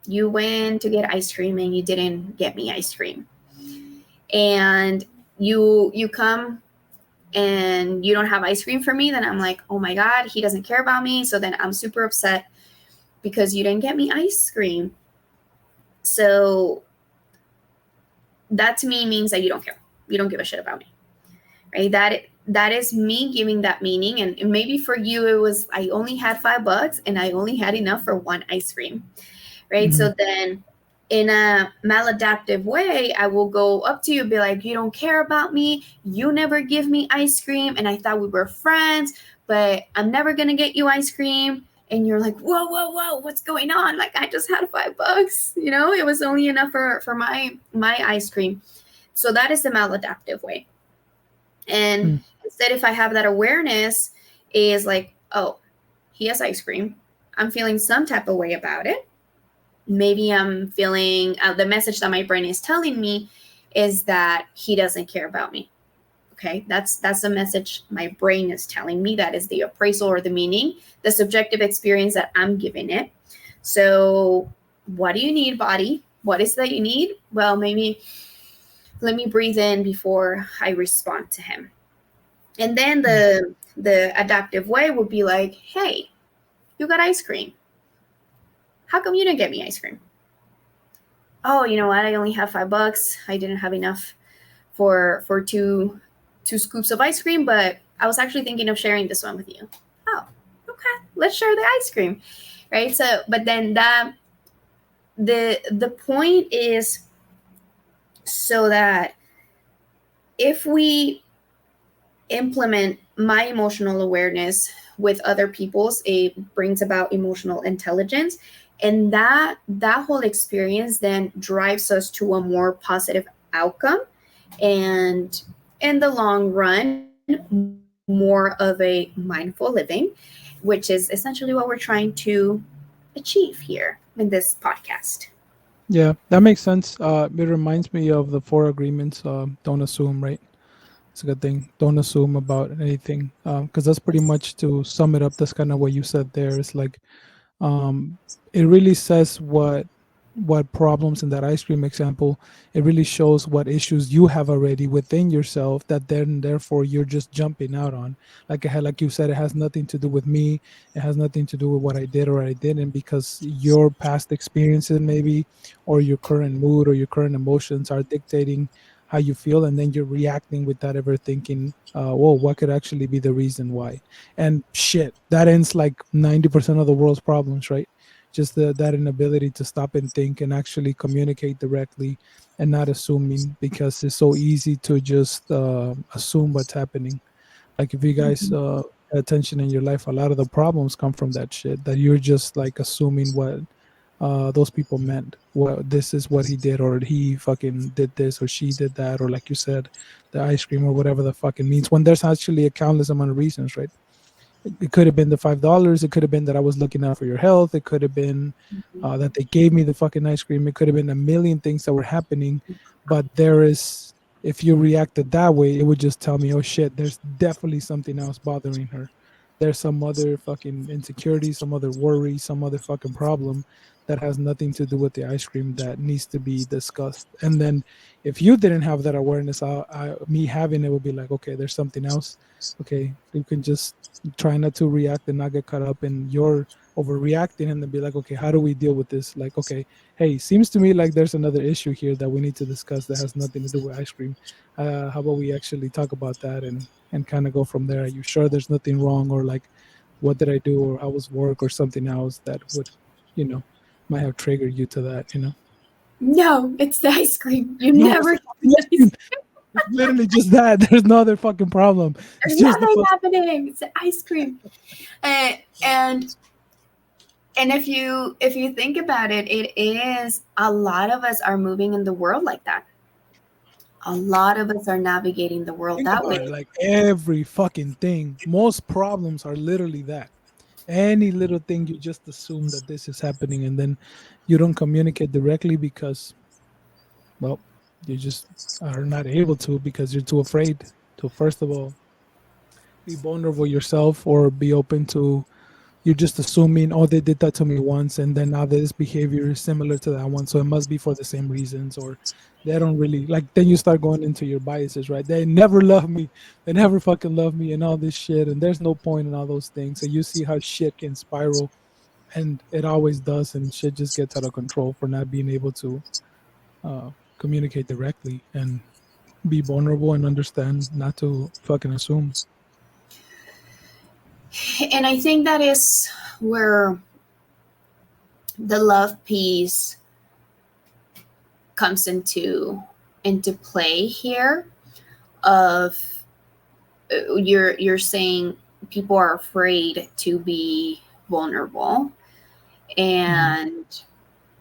you went to get ice cream and you didn't get me ice cream. And you come and you don't have ice cream for me, then I'm like, oh my God, he doesn't care about me. So then I'm super upset because you didn't get me ice cream. So that to me means that you don't care. You don't give a shit about me, right? That is me giving that meaning. And maybe for you, it was, I only had $5 and I only had enough for one ice cream, right? So then in a maladaptive way, I will go up to you and be like, you don't care about me. You never give me ice cream. And I thought we were friends, but I'm never going to get you ice cream. And you're like, whoa, what's going on? Like, I just had $5, you know, it was only enough for my ice cream. So that is the maladaptive way. And instead, if I have that awareness is like, oh, he has ice cream. I'm feeling some type of way about it. Maybe I'm feeling the message that my brain is telling me is that he doesn't care about me. Okay, that's the message my brain is telling me. That is the appraisal or the meaning, the subjective experience that I'm giving it. So what do you need, body? What is that you need? Well, maybe let me breathe in before I respond to him. And then the adaptive way would be like, hey, you got ice cream. How come you didn't get me ice cream? Oh, you know what? I only have $5. I didn't have enough for two scoops of ice cream, but I was actually thinking of sharing this one with you. Oh, okay. Let's share the ice cream, right? So, but then the point is so that if we implement my emotional awareness with other people's, it brings about emotional intelligence. And that whole experience then drives us to a more positive outcome. And in the long run, more of a mindful living, which is essentially what we're trying to achieve here in this podcast.
Yeah, that makes sense. It reminds me of the 4 agreements. Don't assume, right? It's a good thing. Don't assume about anything, because that's pretty much, to sum it up, that's kind of what you said there. It's like, it really says what problems, in that ice cream example, it really shows what issues you have already within yourself that then therefore you're just jumping out on. Like you said, it has nothing to do with me. It has nothing to do with what I did or I didn't, because your past experiences maybe, or your current mood or your current emotions are dictating how you feel, and then you're reacting without ever thinking, whoa, what could actually be the reason why? And shit, that ends like 90% of the world's problems, right? Just that inability to stop and think and actually communicate directly, and not assuming, because it's so easy to just assume what's happening. Like, if you guys pay attention in your life, a lot of the problems come from that shit, that you're just like assuming what those people meant. Well, this is what he did, or he fucking did this, or she did that, or like you said, the ice cream, or whatever the fucking means, when there's actually a countless amount of reasons, right? It could have been the $5. It could have been that I was looking out for your health. It could have been that they gave me the fucking ice cream. It could have been a million things that were happening. But if you reacted that way, it would just tell me, oh shit, there's definitely something else bothering her. There's some other fucking insecurity, some other worry, some other fucking problem that has nothing to do with the ice cream that needs to be discussed. And then if you didn't have that awareness, me having it would be like, okay, there's something else. Okay, you can just try not to react and not get caught up in your overreacting, and then be like, okay, how do we deal with this? Like, okay, hey, seems to me like there's another issue here that we need to discuss that has nothing to do with ice cream. How about we actually talk about that and kind of go from there? Are you sure there's nothing wrong, or like, what did I do, or how was work, or something else that would, might have triggered you to that,
No, it's the ice cream. You
No,
never
it's It's literally just that. There's no other fucking problem.
There's
It's just the
nothing
fuck-
happening. It's the ice cream. And if you think about it, it is a lot of us are moving in the world like that. A lot of us are navigating the world
think
that
about
way.
it, like every fucking thing. Most problems are literally that. Any little thing, you just assume that this is happening, and then you don't communicate directly because, well, you just are not able to because you're too afraid to, first of all, be vulnerable yourself, or be open to, you're just assuming, oh, they did that to me once, and then now this behavior is similar to that one, so it must be for the same reasons, or they don't really like. Then you start going into your biases, right? They never love me, they never fucking love me, and all this shit, and there's no point in all those things. So you see how shit can spiral, and it always does, and shit just gets out of control for not being able to communicate directly and be vulnerable and understand, not to fucking assume.
And I think that is where the love piece comes into play here. Of you're saying people are afraid to be vulnerable, and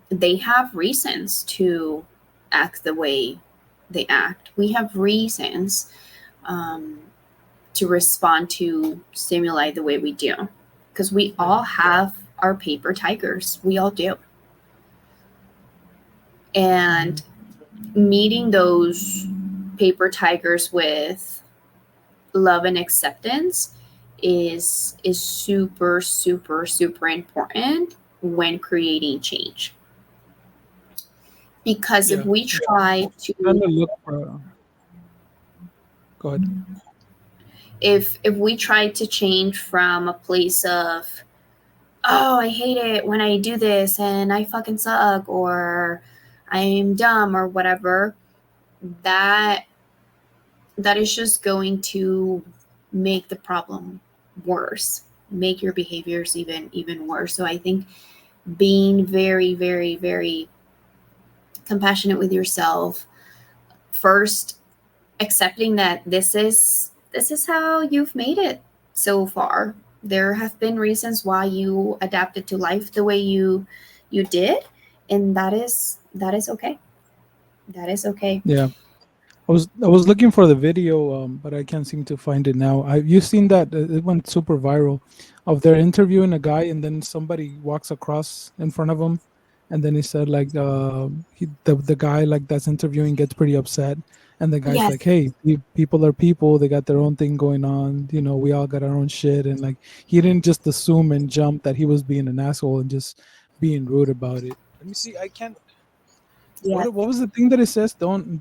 they have reasons to act the way they act. We have reasons to respond to stimuli the way we do, because we all have our paper tigers. We all do. And meeting those paper tigers with love and acceptance is super, super, super important when creating change. Because if we try to
look for, go ahead.
If we try to change from a place of, oh, I hate it when I do this and I fucking suck, or I'm dumb, or whatever, that is just going to make the problem worse, make your behaviors even worse. So I think being very, very, very compassionate with yourself, first accepting that this is how you've made it so far. There have been reasons why you adapted to life the way you did, and that is okay. That is okay.
Yeah, I was looking for the video, but I can't seem to find it now. You've seen that it went super viral, of they're interviewing a guy, and then somebody walks across in front of him, and then he said like the guy like that's interviewing gets pretty upset, and the guy's
Yes.
like, hey, people are people, they got their own thing going on, we all got our own shit, and like he didn't just assume and jump that he was being an asshole and just being rude about it. Let me see, I can't.
Yeah.
What was the thing that it says? Don't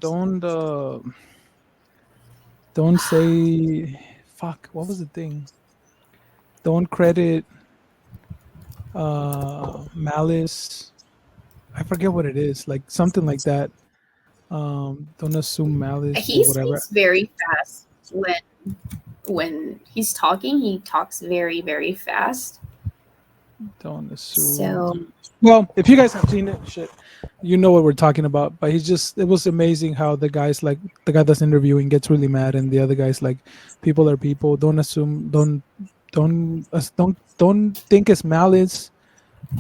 say fuck. What was the thing? Don't credit malice. I forget what it is. Like something like that. Don't assume malice
He
or whatever.
speaks very fast when he's talking. He talks very, very fast.
Don't assume.
So
Well, if you guys have seen it, shit, you know what we're talking about. But it was amazing how the guy that's interviewing gets really mad, and the other guy's like, people are people. Don't assume. Don't think it's malice.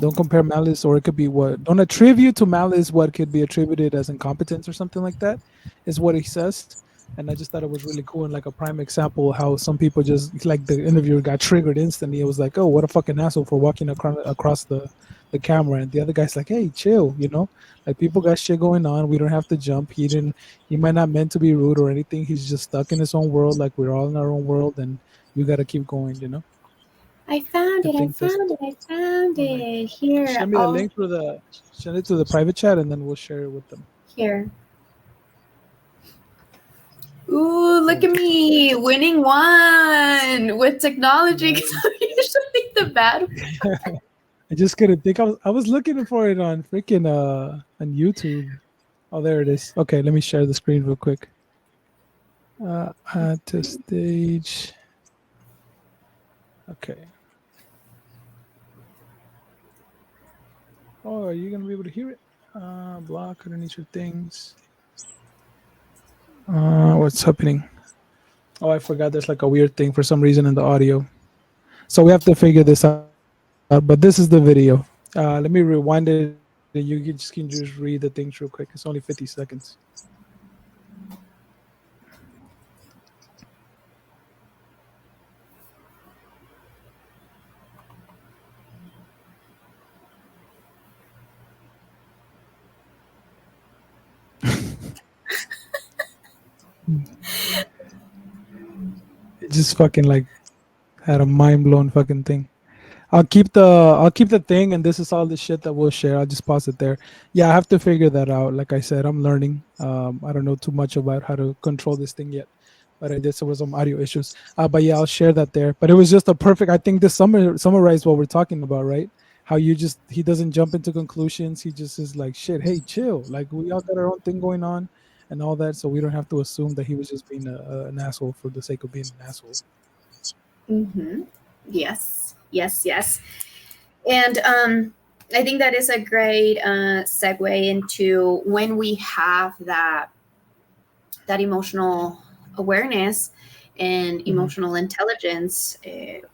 Don't compare malice, or it could be what. Don't attribute to malice what could be attributed as incompetence or something like that, is what he says. And I just thought it was really cool, and like a prime example how some people just, like the interviewer got triggered instantly. It was like, oh, what a fucking asshole for walking across the camera, and the other guy's like, hey, chill, like people got shit going on. We don't have to jump. He might not meant to be rude or anything. He's just stuck in his own world, like we're all in our own world, and you got to keep going.
I found
I
it. I
think this.
found it. I found
All right.
it. Here.
Send me the link for the. Send it to the private chat, and then we'll share it with them.
Here. Ooh, look
Oh.
at me winning one with technology. 'Cause I'm usually the bad one.
I just couldn't think. I was looking for it on freaking on YouTube. Oh, there it is. Okay, let me share the screen real quick. Add to stage. Okay. Oh, are you gonna be able to hear it? Block underneath your things. What's happening? Oh, I forgot. There's like a weird thing for some reason in the audio. So we have to figure this out. But this is the video. Let me rewind it. And you can just read the things real quick. It's only 50 seconds. It just fucking like had a mind blown fucking thing. I'll keep the thing, and this is all the shit that we'll share. I'll just pause it there. Yeah, I have to figure that out. Like I said, I'm learning. I don't know too much about how to control this thing yet, but I did. So with some audio issues. But yeah, I'll share that there. But it was just a perfect. I think this summarized what we're talking about, right? How he doesn't jump into conclusions. He just is like, shit. Hey, chill. Like we all got our own thing going on, and all that. So we don't have to assume that he was just being an asshole for the sake of being an asshole.
Mm-hmm. Yes. And I think that is a great segue into when we have that emotional awareness and emotional intelligence.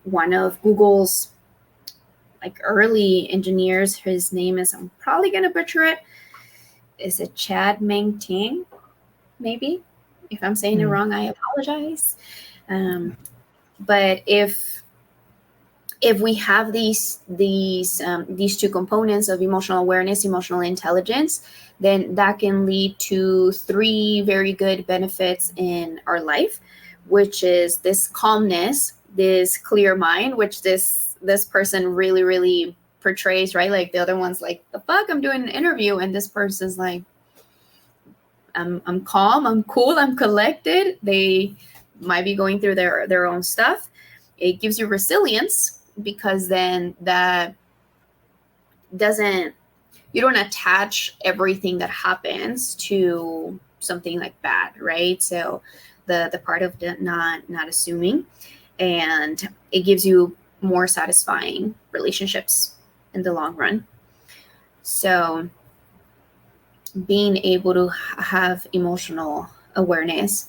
One of Google's like early engineers, his name is, I'm probably gonna butcher it. Is it Chad Meng Ting? Maybe. If I'm saying it wrong, I apologize. But if we have these two components of emotional awareness, emotional intelligence, then that can lead to 3 very good benefits in our life, which is this calmness, this clear mind, which this person really, really portrays, right? Like the other one's like, the fuck, I'm doing an interview, and this person's like, I'm calm, I'm cool, I'm collected. They might be going through their own stuff. It gives you resilience, because then that you don't attach everything that happens to something like bad, right? So the part of not assuming, and it gives you more satisfying relationships in the long run. So being able to have emotional awareness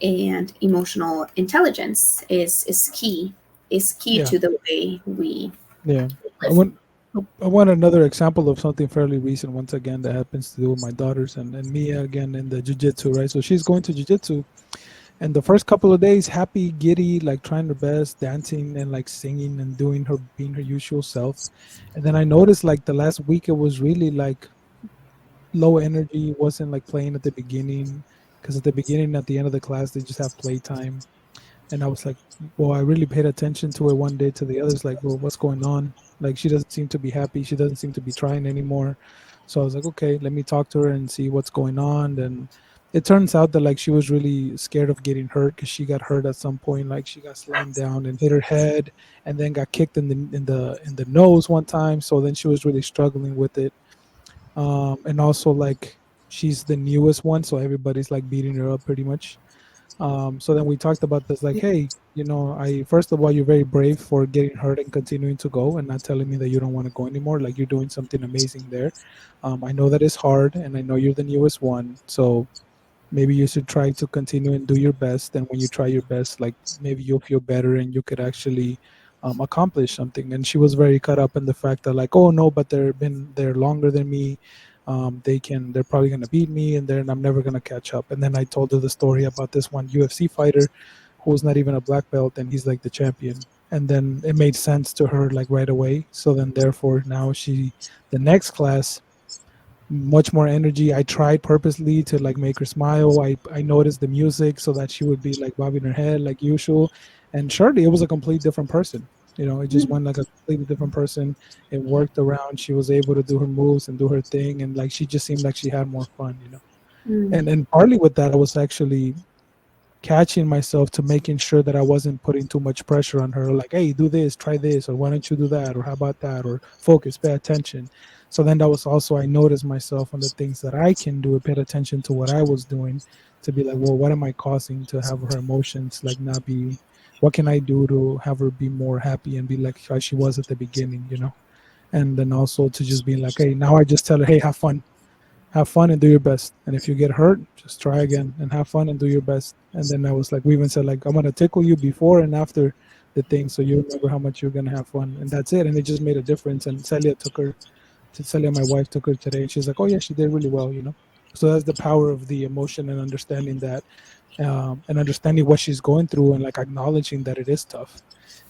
and emotional intelligence is key to the way we
live. I want another example of something fairly recent, once again, that happens to do with my daughters and Mia again in the jiu-jitsu, right? So she's going to jiu-jitsu, and the first couple of days, happy, giddy, like trying her best, dancing and like singing and being her usual self. And then I noticed like the last week, it was really like low energy. It wasn't like playing at the beginning, because at the end of the class, they just have playtime. And I was like, well, I really paid attention to her one day to the others, like, well, what's going on? Like, she doesn't seem to be happy. She doesn't seem to be trying anymore. So I was like, okay, let me talk to her and see what's going on. And it turns out that like she was really scared of getting hurt, because she got hurt at some point. Like she got slammed down and hit her head, and then got kicked in the nose one time. So then she was really struggling with it. And also like she's the newest one, so everybody's like beating her up pretty much. So then we talked about this, like, hey, first of all, you're very brave for getting hurt and continuing to go and not telling me that you don't want to go anymore. Like, you're doing something amazing there. I know that it's hard, and I know you're the newest one. So maybe you should try to continue and do your best. And when you try your best, like, maybe you'll feel better and you could actually accomplish something. And she was very caught up in the fact that like, oh no, but they're longer than me. They're probably going to beat me, and then I'm never going to catch up. And then I told her the story about this one UFC fighter who was not even a black belt, and he's like the champion. And then it made sense to her like right away. So then therefore now the next class, much more energy. I tried purposely to like make her smile. I noticed the music so that she would be like bobbing her head like usual. And surely it was a complete different person. You know, it just went like a completely different person. It worked around. She was able to do her moves and do her thing, and like she just seemed like she had more fun. You know,
Mm.
and partly with that, I was actually catching myself to making sure that I wasn't putting too much pressure on her, like, hey, do this, try this, or why don't you do that, or how about that, or focus, pay attention. So then that was also, I noticed myself on the things that I can do, paid attention to what I was doing, to be like, well, what am I causing to have her emotions like not be, what can I do to have her be more happy and be like how she was at the beginning, you know? And then also to just be like, hey, now I just tell her, hey, have fun and do your best. And if you get hurt, just try again and have fun and do your best. And then I was like, we even said like, I'm gonna tickle you before and after the thing, so you remember how much you're gonna have fun. And that's it. And it just made a difference. And Celia, my wife, took her today, and she's like, oh yeah, she did really well, you know. So that's the power of the emotion and understanding that, and understanding what she's going through, and like acknowledging that it is tough.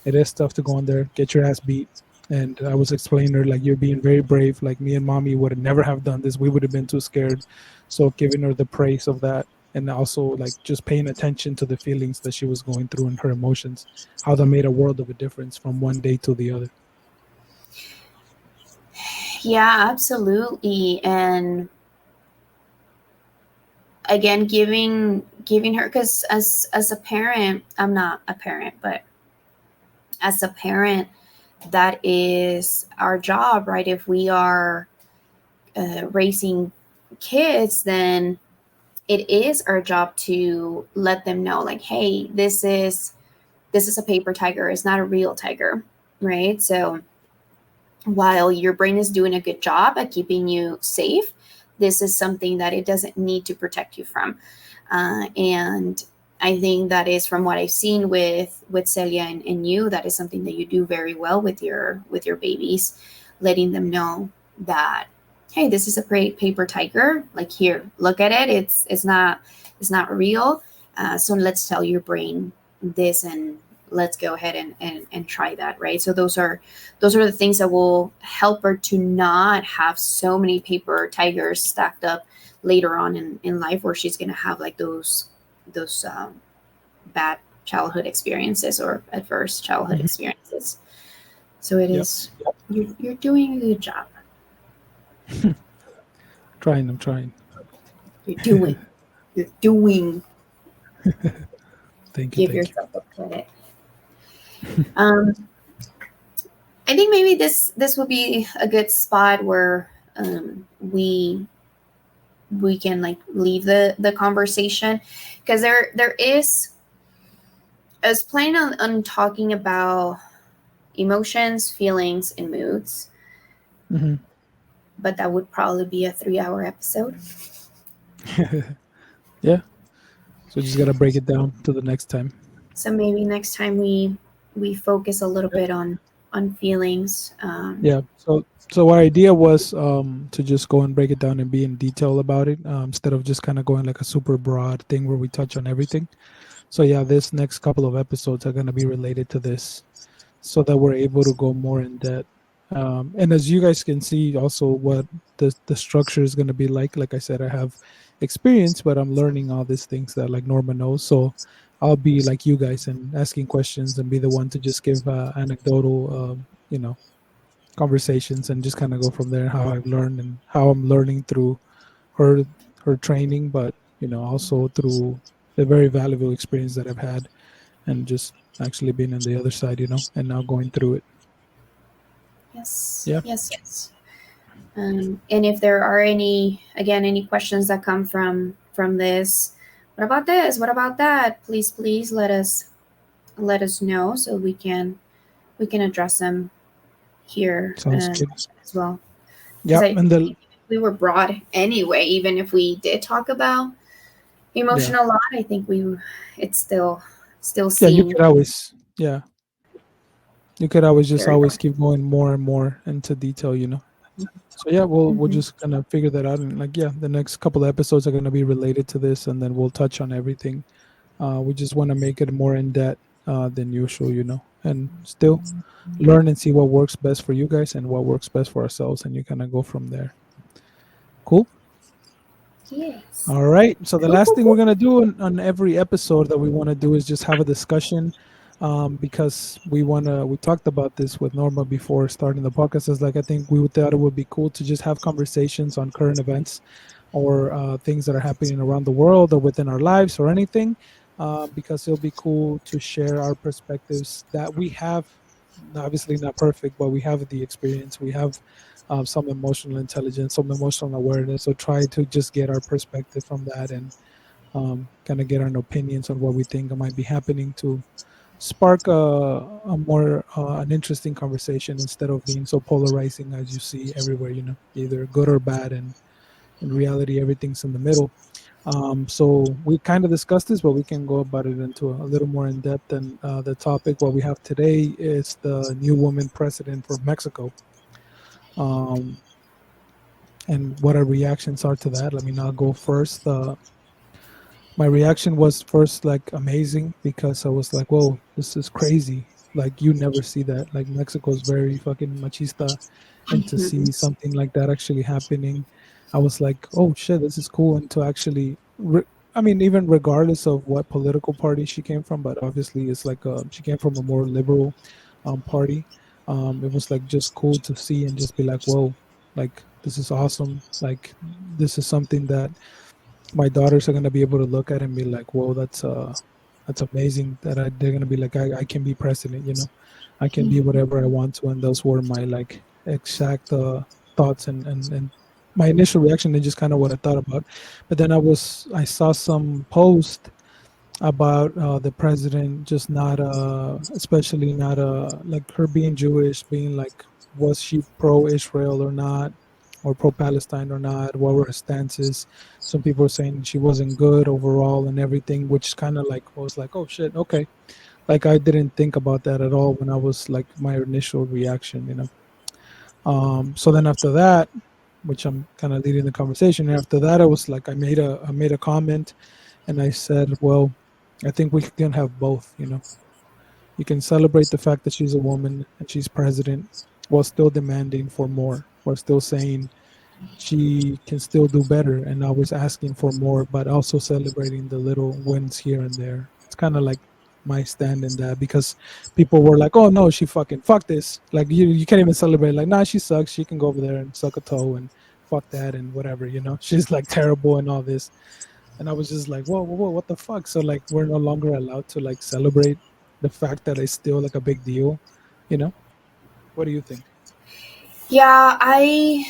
It is tough to go in there, get your ass beat. And I was explaining to her, like, you're being very brave. Like, me and mommy would have never have done this. We would have been too scared. So giving her the praise of that, and also like just paying attention to the feelings that she was going through and her emotions, how that made a world of a difference from one day to the other.
Yeah, absolutely. And again, giving her, because as a parent, I'm not a parent, but as a parent, that is our job, right? If we are raising kids, then it is our job to let them know, like, hey, this is a paper tiger. It's not a real tiger, right? So while your brain is doing a good job at keeping you safe, this is something that it doesn't need to protect you from. And I think that is, from what I've seen with Celia and you, that is something that you do very well with your babies, letting them know that, hey, this is a great paper tiger. Like, here, look at it. It's not real. So let's tell your brain this, and let's go ahead and try that, right? So those are the things that will help her to not have so many paper tigers stacked up later on in life, where she's going to have like those bad childhood experiences or adverse childhood experiences. So it is, you're doing a good job.
I'm trying.
You're doing.
Thank you.
Give yourself a credit. I think maybe this would be a good spot where we can like leave the conversation, because there is, I was planning on talking about emotions, feelings, and moods, but that would probably be a 3-hour episode.
Yeah, so just gotta break it down to the next time.
So maybe next time we focus a little bit on feelings.
Yeah, so our idea was to just go and break it down and be in detail about it, instead of just kind of going like a super broad thing where we touch on everything. So yeah, this next couple of episodes are going to be related to this, so that we're able to go more in depth. And as you guys can see also what the structure is going to be like I said, I have experience, but I'm learning all these things that like Norma knows. So I'll be like you guys and asking questions and be the one to just give anecdotal, conversations, and just kind of go from there, how I've learned and how I'm learning through her training, but also through the very valuable experience that I've had, and just actually being on the other side, and now going through it.
Yes.
Yeah.
Yes. And if there are any questions that come from this, what about this? What about that? Please let us know, so we can address them here as well.
Yeah, and
we were broad anyway. Even if we did talk about emotion a lot, I think it's still seen.
You could always always keep going more and more into detail, So yeah, we'll just kind of figure that out, and the next couple of episodes are going to be related to this, and then we'll touch on everything. We just want to make it more in depth than usual, and still learn and see what works best for you guys and what works best for ourselves, and you kind of go from there. Cool.
Yes.
All right. So the last thing we're going to do on every episode that we want to do is just have a discussion because we talked about this with Norma before starting the podcast. Is like I think we thought it would be cool to just have conversations on current events or things that are happening around the world or within our lives or anything, because it'll be cool to share our perspectives that we have. Obviously not perfect, but we have the experience. We have some emotional intelligence, some emotional awareness. So try to just get our perspective from that and kind of get our opinions on what we think might be happening to spark a more an interesting conversation instead of being so polarizing as you see everywhere. Either good or bad, and in reality, everything's in the middle. So we kind of discussed this, but we can go about it into a little more in depth. And the topic what we have today is the new woman president for Mexico, um, and what our reactions are to that. Let me now go first. My reaction was first like amazing because I was like, whoa, this is crazy. Like you never see that. Like Mexico's very fucking machista, and to see something like that actually happening, I was like, oh shit, this is cool. And to actually, I mean, even regardless of what political party she came from, but obviously it's like she came from a more liberal party. It was like just cool to see and just be like, whoa, like this is awesome. Like this is something that my daughters are gonna be able to look at it and be like, "Whoa, that's amazing." They're gonna be like, I can be president. I can be whatever I want to." And those were my like exact thoughts and my initial reaction and just kind of what I thought about. But then I saw some post about the president just not especially not like her being Jewish, being like, was she pro-Israel or not, or pro-Palestine or not, what were her stances. Some people were saying she wasn't good overall and everything, which kind of like was like, oh shit, okay. Like I didn't think about that at all when I was like my initial reaction. So then after that, which I'm kind of leading the conversation, after that I was like, I made a comment, and I said, well, I think we can have both. You can celebrate the fact that she's a woman and she's president while still demanding for more, while still saying she can still do better and always asking for more, but also celebrating the little wins here and there. It's kind of like my stand in that, because people were like, oh no, she fuck this. Like you can't even celebrate. Like, nah, she sucks. She can go over there and suck a toe and fuck that and whatever. She's like terrible and all this. And I was just like, whoa, what the fuck? So like we're no longer allowed to like celebrate the fact that it's still like a big deal, you know? What do you think?
Yeah, I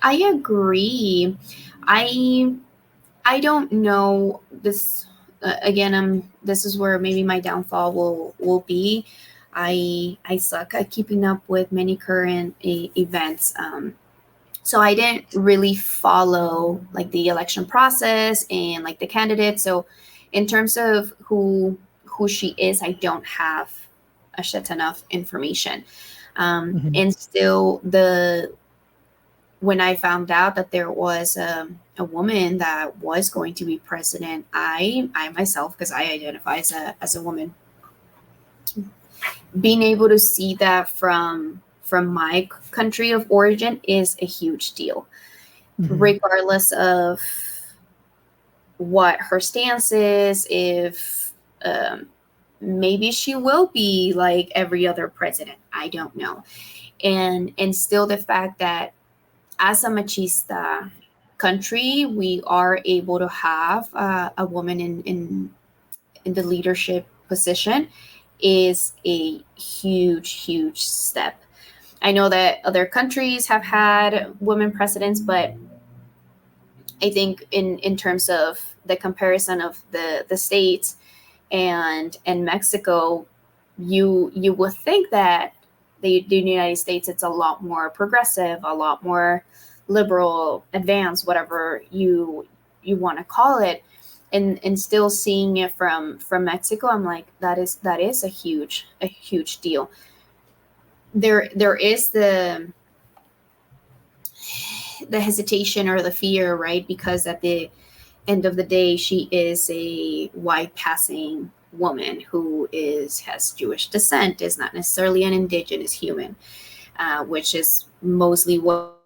agree. I I don't know this. Again, this is where maybe my downfall will be. I suck at keeping up with many current events. So I didn't really follow like the election process and like the candidates. So in terms of who she is, I don't have a shit ton of information.
Mm-hmm.
And still, the when I found out that there was a woman that was going to be president, I myself, because I identify as a woman, being able to see that from my country of origin is a huge deal,
Mm-hmm.
regardless of what her stance is. If maybe she will be like every other president, I don't know. And still, the fact that as a machista country, we are able to have a woman in the leadership position is a huge step. I know that other countries have had women presidents, but I think in terms of the comparison of the states and Mexico, you would think that the United States, it's a lot more progressive, a lot more liberal, advanced, whatever you want to call it. And still seeing it from Mexico, I'm like, that is a huge deal. There is the hesitation or the fear, right? Because at the end of the day, she is a white passing woman who has Jewish descent, is not necessarily an indigenous human, which is mostly what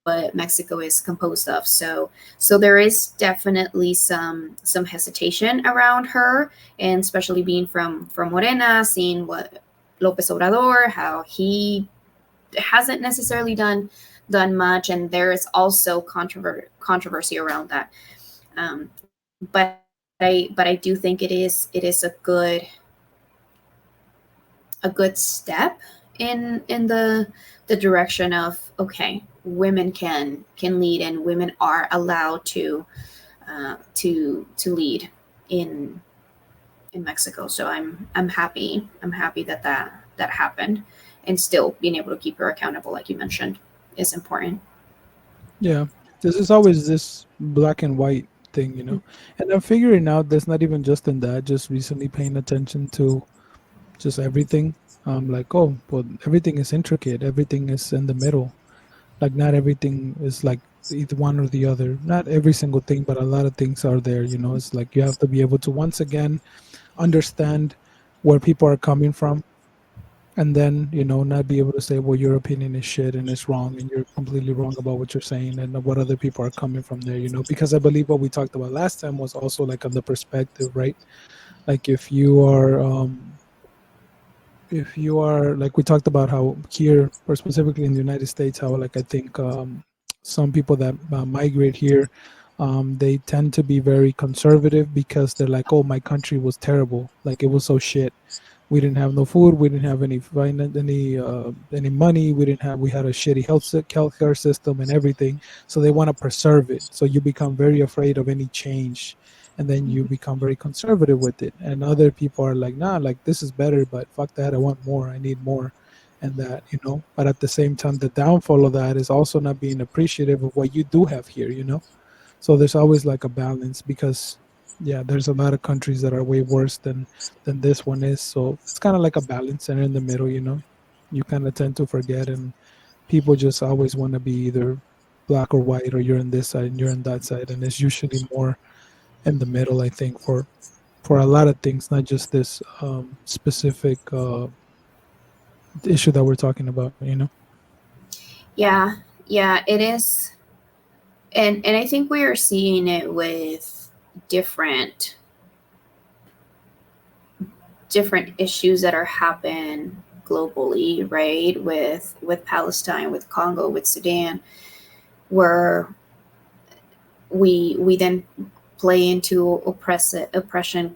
what Mexico is composed of. So there is definitely some hesitation around her, and especially being from Morena, seeing what Lopez Obrador, how he hasn't necessarily done much, and there is also controversy around that. But I do think it is a good step in the direction of, okay, women can lead, and women are allowed to lead in Mexico. So I'm happy that happened, and still being able to keep her accountable, like you mentioned, is important.
Yeah, this is always this black and white thing, you know. And I'm figuring out that's not even just in that. Just recently paying attention to just everything. Like, oh, well, everything is intricate. Everything is in the middle. Like, not everything is like either one or the other. Not every single thing, but a lot of things are there. You know, it's like you have to be able to once again understand where people are coming from, and then, you know, not be able to say, well, your opinion is shit and it's wrong and you're completely wrong about what you're saying, and what other people are coming from there, you know. Because I believe what we talked about last time was also like on the perspective, right? Like if you are like, we talked about how here, or specifically in the United States, how like I think some people that migrate here, they tend to be very conservative because they're like, oh, my country was terrible, like it was so shit. We didn't have no food. We didn't have any any money. We had a shitty healthcare system and everything. So they want to preserve it. So you become very afraid of any change, and then you become very conservative with it. And other people are like, nah, like this is better, but fuck that. I want more. I need more, and that, you know. But at the same time, the downfall of that is also not being appreciative of what you do have here, you know. So there's always like a balance, because yeah, there's a lot of countries that are way worse than this one is. So it's kind of like a balance, and in the middle, you know, you kind of tend to forget, and people just always want to be either black or white, or you're in this side and you're in that side, and it's usually more in the middle, I think, for a lot of things, not just this specific issue that we're talking about, you know.
Yeah, it is, and I think we are seeing it with different issues that are happening globally, right? With Palestine, with Congo, with Sudan, where we then play into oppression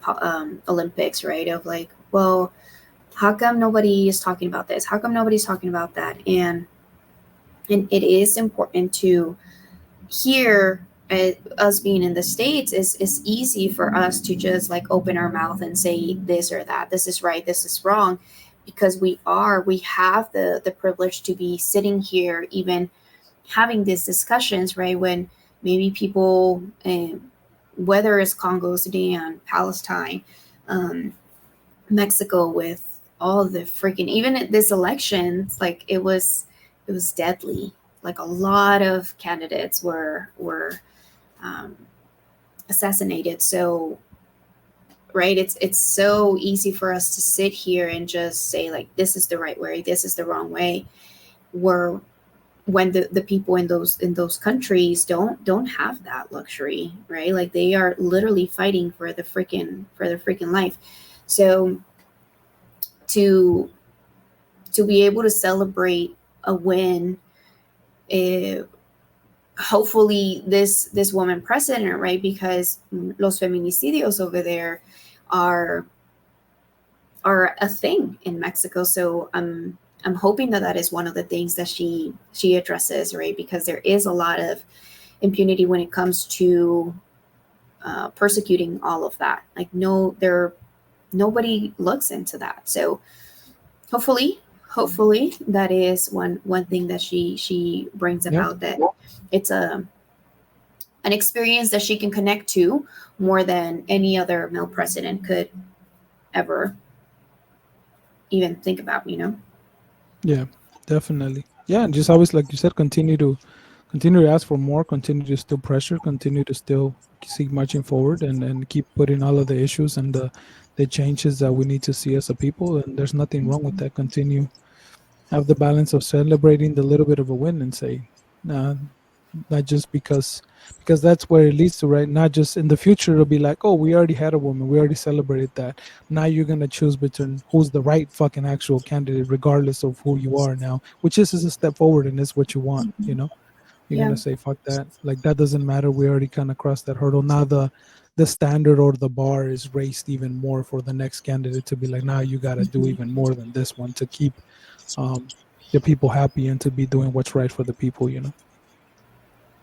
Olympics, right? Of like, well, how come nobody is talking about this? How come nobody's talking about that? And it is important to hear. Us being in the States, is easy for us to just like open our mouth and say this or that, this is right, this is wrong, because we have the privilege to be sitting here, even having these discussions, right? When maybe people, whether it's Congo, Sudan, Palestine, Mexico, with all the freaking, even at this election, like it was deadly. Like a lot of candidates were assassinated. So, right, it's so easy for us to sit here and just say like, this is the right way, this is the wrong way, where when the people in those countries don't have that luxury, right? Like they are literally fighting for the freaking life. So to be able to celebrate a win, hopefully this woman president, right? Because los feminicidios over there are a thing in Mexico. So I'm hoping that is one of the things that she addresses, right? Because there is a lot of impunity when it comes to persecuting all of that. Like nobody looks into that. So hopefully that is one thing that she brings about, that it's an experience that she can connect to more than any other male president could ever even think about, you know?
Yeah, definitely. Yeah, and just always, like you said, continue to ask for more, continue to still pressure, continue to still keep marching forward, and keep putting all of the issues and the changes that we need to see as a people. And there's nothing wrong with that. Continue, have the balance of celebrating the little bit of a win, and say, nah, not just because that's where it leads to, right? Not just in the future it'll be like, oh, we already had a woman, we already celebrated that. Now you're gonna choose between who's the right fucking actual candidate, regardless of who you are now, which is a step forward and is what you want, you know. You're
Yeah.
gonna say fuck that, like that doesn't matter, we already kind of crossed that hurdle. Now the standard or the bar is raised even more for the next candidate to be like, now you got to do even more than this one to keep um, the people happy and to be doing what's right for the people, you know.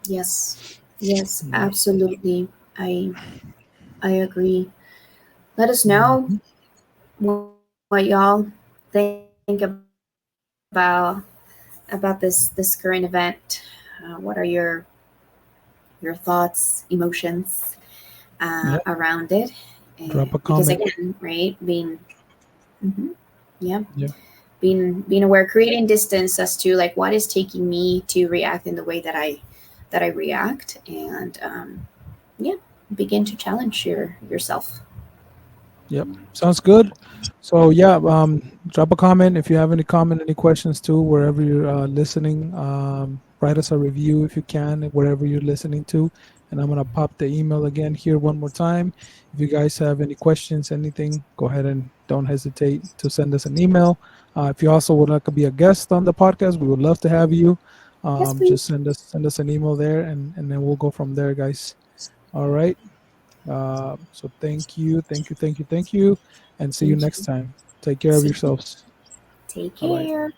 Yes. Yes,
Yeah.
absolutely. I agree. Let us know
Mhm.
what y'all think about this current event. What are your thoughts, emotions
Yeah,
around it?
drop a
Because
comment.
again, right, being mhm, yeah,
Yeah,
being aware, creating distance as to like what is taking me to react in the way that I react, and yeah, begin to challenge yourself.
yep, sounds good. So yeah, drop a comment if you have any comment, any questions too, wherever you're listening. Write us a review if you can, wherever you're listening to. And I'm gonna pop the email again here one more time. If you guys have any questions, anything, go ahead and don't hesitate to send us an email. If you also would like to be a guest on the podcast, we would love to have you.
Yes,
Just
please.
send us an email there, and then we'll go from there, guys. All right. So thank you, and see you
Thank
next
you.
time. Take care of
See you.
yourselves.
Take
Bye bye.
care.